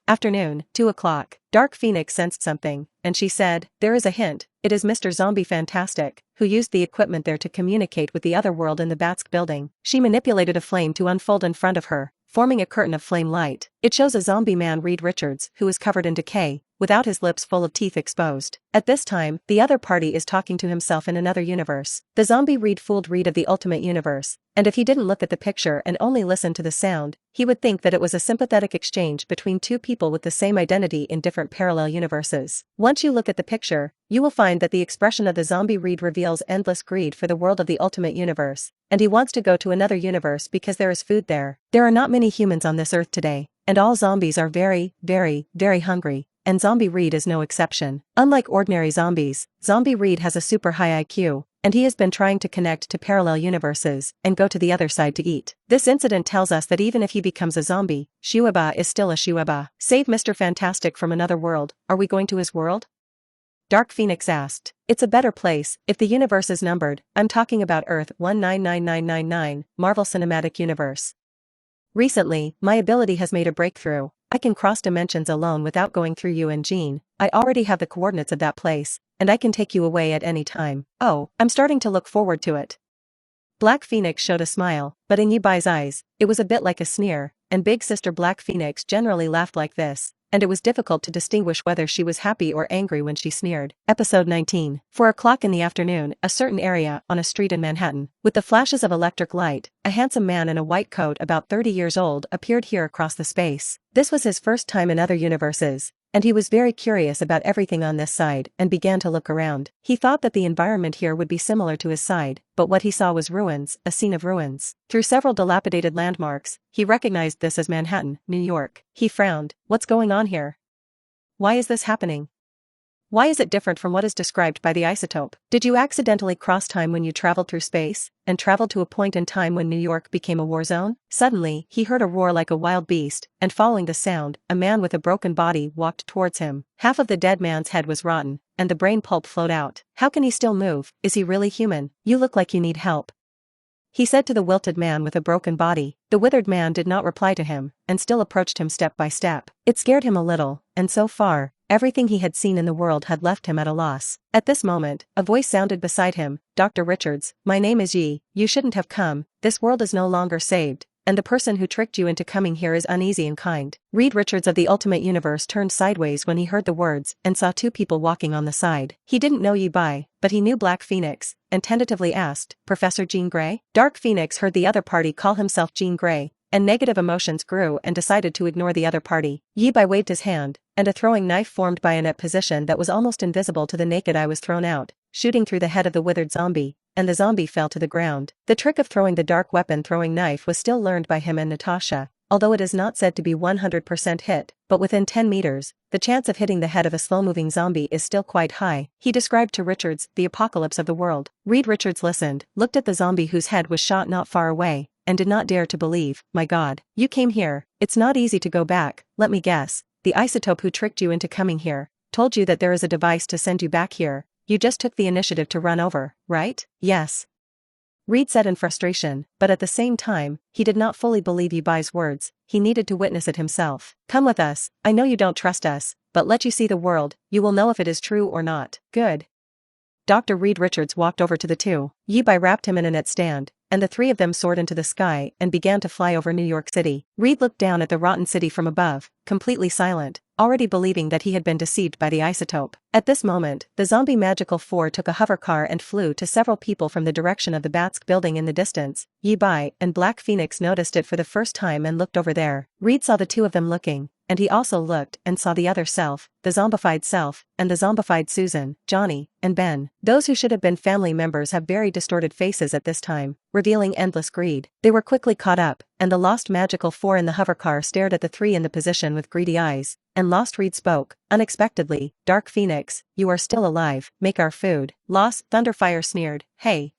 Afternoon, 2 o'clock. Dark Phoenix sensed something, and she said, there is a hint. It is Mr. Zombie Fantastic, who used the equipment there to communicate with the other world in the Batsk building. She manipulated a flame to unfold in front of her, forming a curtain of flame light. It shows a zombie man, Reed Richards, who is covered in decay, without his lips full of teeth exposed. At this time, the other party is talking to himself in another universe. The zombie Reed fooled Reed of the Ultimate Universe, and if he didn't look at the picture and only listen to the sound, he would think that it was a sympathetic exchange between two people with the same identity in different parallel universes. Once you look at the picture, you will find that the expression of the zombie Reed reveals endless greed for the world of the Ultimate Universe, and he wants to go to another universe because there is food there. There are not many humans on this earth today, and all zombies are very, very, very hungry. And Zombie Reed is no exception. Unlike ordinary zombies, Zombie Reed has a super high IQ, and he has been trying to connect to parallel universes and go to the other side to eat. This incident tells us that even if he becomes a zombie, Shueba is still a Shueba. Save Mr. Fantastic from another world. Are we going to his world? Dark Phoenix asked. It's a better place, if the universe is numbered. I'm talking about Earth 199999, Marvel Cinematic Universe. Recently, my ability has made a breakthrough. I can cross dimensions alone without going through you and Jean. I already have the coordinates of that place, and I can take you away at any time. Oh, I'm starting to look forward to it. Black Phoenix showed a smile, but in Yubai's eyes, it was a bit like a sneer, and Big Sister Black Phoenix generally laughed like this, and it was difficult to distinguish whether she was happy or angry when she sneered. Episode 19. 4 o'clock in the afternoon, a certain area on a street in Manhattan, with the flashes of electric light, a handsome man in a white coat about 30 years old appeared here across the space. This was his first time in other universes, and he was very curious about everything on this side and began to look around. He thought that the environment here would be similar to his side, but what he saw was ruins, a scene of ruins. Through several dilapidated landmarks, he recognized this as Manhattan, New York. He frowned. What's going on here? Why is this happening? Why is it different from what is described by the isotope? Did you accidentally cross time when you traveled through space, and traveled to a point in time when New York became a war zone? Suddenly, he heard a roar like a wild beast, and following the sound, a man with a broken body walked towards him. Half of the dead man's head was rotten, and the brain pulp flowed out. How can he still move? Is he really human? You look like you need help, he said to the wilted man with a broken body. The withered man did not reply to him, and still approached him step by step. It scared him a little, and so far, everything he had seen in the world had left him at a loss. At this moment, a voice sounded beside him. Dr. Richards, my name is Yi, you shouldn't have come, this world is no longer saved, and the person who tricked you into coming here is uneasy and kind. Reed Richards of the Ultimate Universe turned sideways when he heard the words and saw two people walking on the side. He didn't know Yubai, but he knew Black Phoenix, and tentatively asked, Professor Jean Grey? Dark Phoenix heard the other party call himself Jean Grey, and negative emotions grew and decided to ignore the other party. Yibai waved his hand, and a throwing knife formed bayonet position that was almost invisible to the naked eye was thrown out, shooting through the head of the withered zombie, and the zombie fell to the ground. The trick of throwing the dark weapon throwing knife was still learned by him and Natasha, although it is not said to be 100% hit, but within 10 meters, the chance of hitting the head of a slow-moving zombie is still quite high. He described to Richards the apocalypse of the world. Reed Richards listened, looked at the zombie whose head was shot not far away, and did not dare to believe. My God, you came here, it's not easy to go back. Let me guess, the isotope who tricked you into coming here, told you that there is a device to send you back here, you just took the initiative to run over, right? Yes, Reed said in frustration, but at the same time, he did not fully believe Yubai's words. He needed to witness it himself. Come with us, I know you don't trust us, but let you see the world, you will know if it is true or not. Good. Dr. Reed Richards walked over to the two. Yubai wrapped him in a net stand, and the three of them soared into the sky and began to fly over New York City. Reed looked down at the rotten city from above, completely silent, already believing that he had been deceived by the isotope. At this moment, the zombie magical four took a hovercar and flew to several people from the direction of the Batsk building in the distance. Yibai and Black Phoenix noticed it for the first time and looked over there. Reed saw the two of them looking, and he also looked and saw the other self, the zombified self, and the zombified Susan, Johnny, and Ben. Those who should have been family members have very distorted faces at this time, revealing endless greed. They were quickly caught up, and the lost magical four in the hovercar stared at the three in the position with greedy eyes. And Lost Reed spoke, unexpectedly, Dark Phoenix, you are still alive, make our food. Lost Thunderfire sneered, hey,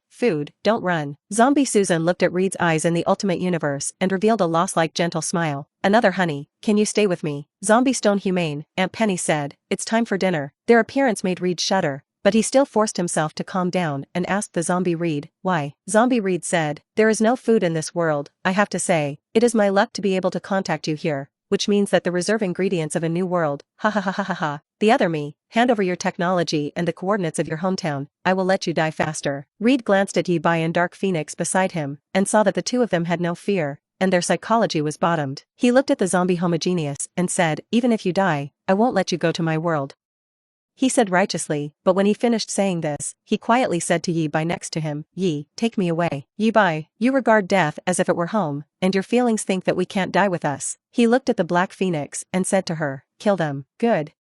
food, don't run. Zombie Susan looked at Reed's eyes in the Ultimate Universe and revealed a lost-like gentle smile. Another honey, can you stay with me? Zombie Stone Humane, Aunt Penny said, it's time for dinner. Their appearance made Reed shudder, but he still forced himself to calm down and asked the zombie Reed, why? Zombie Reed said, there is no food in this world, I have to say, it is my luck to be able to contact you here, which means that the reserve ingredients of a new world, ha ha ha ha ha ha. The other me, hand over your technology and the coordinates of your hometown, I will let you die faster. Reed glanced at Yibai and Dark Phoenix beside him, and saw that the two of them had no fear, and their psychology was bottomed. He looked at the zombie homogeneous, and said, even if you die, I won't let you go to my world. He said righteously, but when he finished saying this, he quietly said to Yibai next to him, Yi, take me away. Yibai, you regard death as if it were home, and your feelings think that we can't die with us. He looked at the Black Phoenix and said to her, kill them. Good.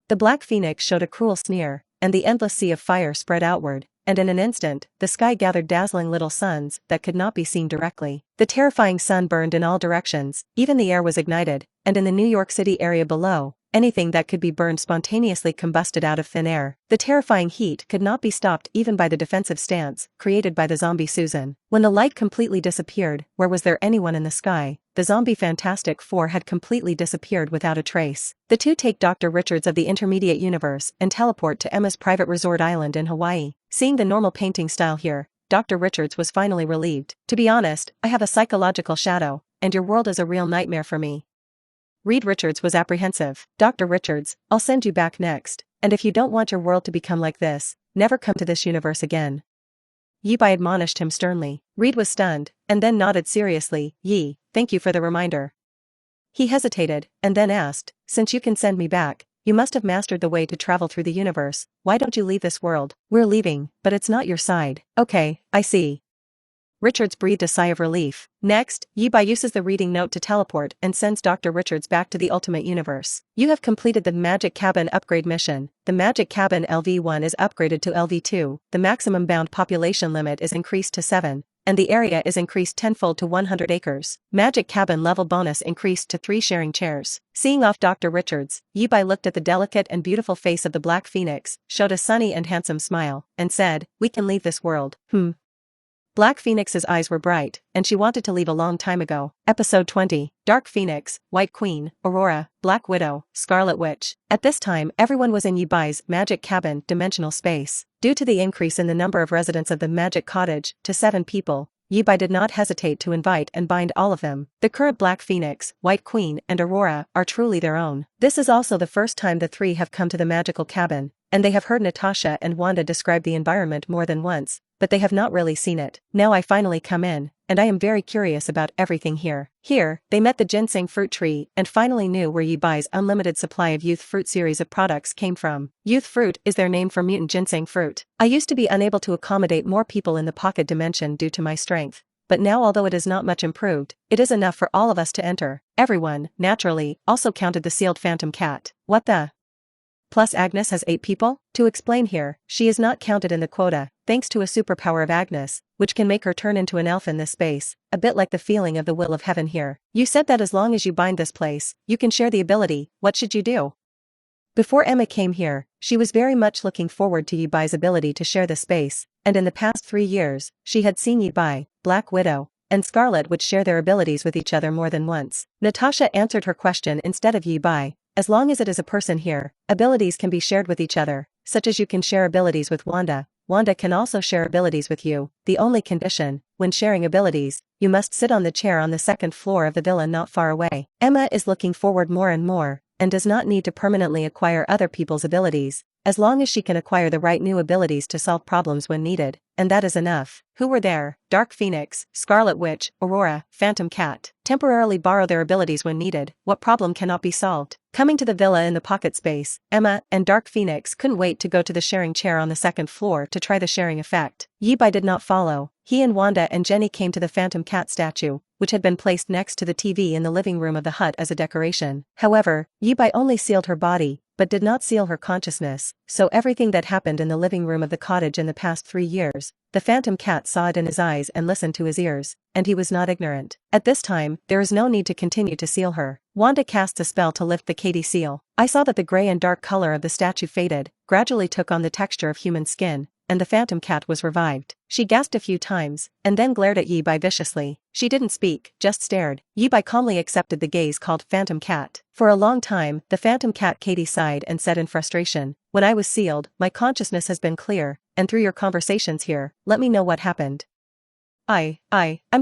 The Black Phoenix showed a cruel sneer, and the endless sea of fire spread outward, and in an instant, the sky gathered dazzling little suns that could not be seen directly. The terrifying sun burned in all directions, even the air was ignited, and in the New York City area below, anything that could be burned spontaneously combusted out of thin air. The terrifying heat could not be stopped even by the defensive stance created by the zombie Susan. When the light completely disappeared, where was there anyone in the sky? The zombie Fantastic Four had completely disappeared without a trace. The two take Dr. Richards of the Intermediate Universe and teleport to Emma's private resort island in Hawaii. Seeing the normal painting style here, Dr. Richards was finally relieved. To be honest, I have a psychological shadow, and your world is a real nightmare for me. Reed Richards was apprehensive. Dr. Richards, I'll send you back next, and if you don't want your world to become like this, never come to this universe again. Yi Bai admonished him sternly. Reed was stunned, and then nodded seriously. Yi, thank you for the reminder. He hesitated, and then asked, since you can send me back, you must have mastered the way to travel through the universe, why don't you leave this world? We're leaving, but it's not your side. Okay, I see. Richards breathed a sigh of relief. Next, Yi Bai uses the reading note to teleport and sends Dr. Richards back to the Ultimate Universe. You have completed the Magic Cabin upgrade mission. The Magic Cabin LV1 is upgraded to LV2, the maximum bound population limit is increased to 7, and the area is increased tenfold to 100 acres. Magic Cabin level bonus increased to 3 sharing chairs. Seeing off Dr. Richards, Yi Bai looked at the delicate and beautiful face of the Black Phoenix, showed a sunny and handsome smile, and said, we can leave this world. Black Phoenix's eyes were bright, and she wanted to leave a long time ago. Episode 20, Dark Phoenix, White Queen, Aurora, Black Widow, Scarlet Witch. At this time, everyone was in Yi Bai's Magic Cabin dimensional space. Due to the increase in the number of residents of the Magic Cottage to 7 people, Yi Bai did not hesitate to invite and bind all of them. The current Black Phoenix, White Queen, and Aurora are truly their own. This is also the first time the 3 have come to the magical cabin, and they have heard Natasha and Wanda describe the environment more than once, but they have not really seen it. Now I finally come in, and I am very curious about everything here. Here, they met the ginseng fruit tree and finally knew where Yi Bai's unlimited supply of youth fruit series of products came from. Youth fruit is their name for mutant ginseng fruit. I used to be unable to accommodate more people in the pocket dimension due to my strength, but now although it is not much improved, it is enough for all of us to enter. Everyone, naturally, also counted the sealed phantom cat. What the? Plus Agnes has 8 people? To explain here, she is not counted in the quota, thanks to a superpower of Agnes, which can make her turn into an elf in this space, a bit like the feeling of the will of heaven here. You said that as long as you bind this place, you can share the ability, what should you do? Before Emma came here, she was very much looking forward to Yi Bai's ability to share the space, and in the past 3 years, she had seen Yi Bai, Black Widow, and Scarlet Witch share their abilities with each other more than once. Natasha answered her question instead of Yi Bai. As long as it is a person here, abilities can be shared with each other, such as you can share abilities with Wanda. Wanda can also share abilities with you. The only condition, when sharing abilities, you must sit on the chair on the 2nd floor of the villa not far away. Emma is looking forward more and more, and does not need to permanently acquire other people's abilities, as long as she can acquire the right new abilities to solve problems when needed, and that is enough. Who were there? Dark Phoenix, Scarlet Witch, Aurora, Phantom Cat. Temporarily borrow their abilities when needed. What problem cannot be solved? Coming to the villa in the pocket space, Emma and Dark Phoenix couldn't wait to go to the sharing chair on the 2nd floor to try the sharing effect. Yi Bai did not follow. He and Wanda and Jenny came to the Phantom Cat statue, which had been placed next to the TV in the living room of the hut as a decoration. However, Yi Bai only sealed her body, but did not seal her consciousness, so everything that happened in the living room of the cottage in the past 3 years, the Phantom Cat saw it in his eyes and listened to his ears, and he was not ignorant. At this time, there is no need to continue to seal her. Wanda casts a spell to lift the Katie seal. I saw that the gray and dark color of the statue faded, gradually took on the texture of human skin, and the Phantom Cat was revived. She gasped a few times, and then glared at Yi Bai viciously. She didn't speak, just stared. Yi Bai calmly accepted the gaze called Phantom Cat. For a long time, the Phantom Cat Katie sighed and said in frustration, when I was sealed, my consciousness has been clear, and through your conversations here, let me know what happened. I'm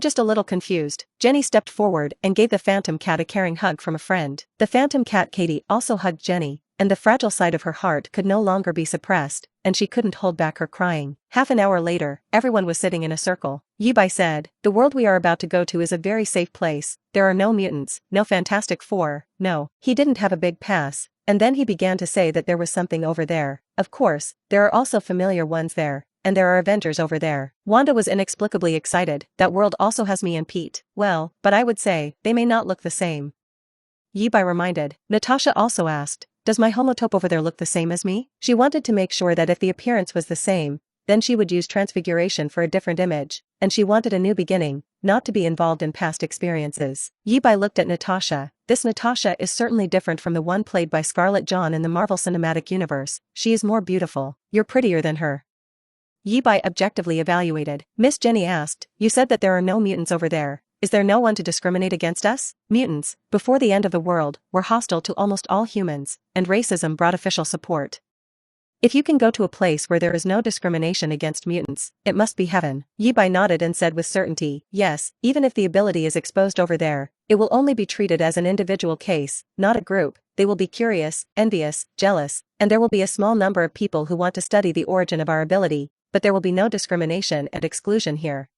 just a little confused. Jenny stepped forward and gave the Phantom Cat a caring hug from a friend. The Phantom Cat Katie also hugged Jenny, and the fragile side of her heart could no longer be suppressed, and she couldn't hold back her crying. Half an hour later, everyone was sitting in a circle. Yi Bai said, the world we are about to go to is a very safe place. There are no mutants, no Fantastic Four, no. He didn't have a big pass, and then he began to say that there was something over there. Of course, there are also familiar ones there. And there are Avengers over there. Wanda was inexplicably excited. That world also has me and Pete. Well, but I would say, they may not look the same. Yi Bai reminded. Natasha also asked, does my homotope over there look the same as me? She wanted to make sure that if the appearance was the same, then she would use transfiguration for a different image, and she wanted a new beginning, not to be involved in past experiences. Yi Bai looked at Natasha. This Natasha is certainly different from the one played by Scarlett John in the Marvel Cinematic Universe. She is more beautiful. You're prettier than her. Yi Bai objectively evaluated. Miss Jenny asked, you said that there are no mutants over there. Is there no one to discriminate against us? Mutants, before the end of the world, were hostile to almost all humans, and racism brought official support. If you can go to a place where there is no discrimination against mutants, it must be heaven. Yi Bai nodded and said with certainty, yes, even if the ability is exposed over there, it will only be treated as an individual case, not a group. They will be curious, envious, jealous, and there will be a small number of people who want to study the origin of our ability. but there will be no discrimination and exclusion here.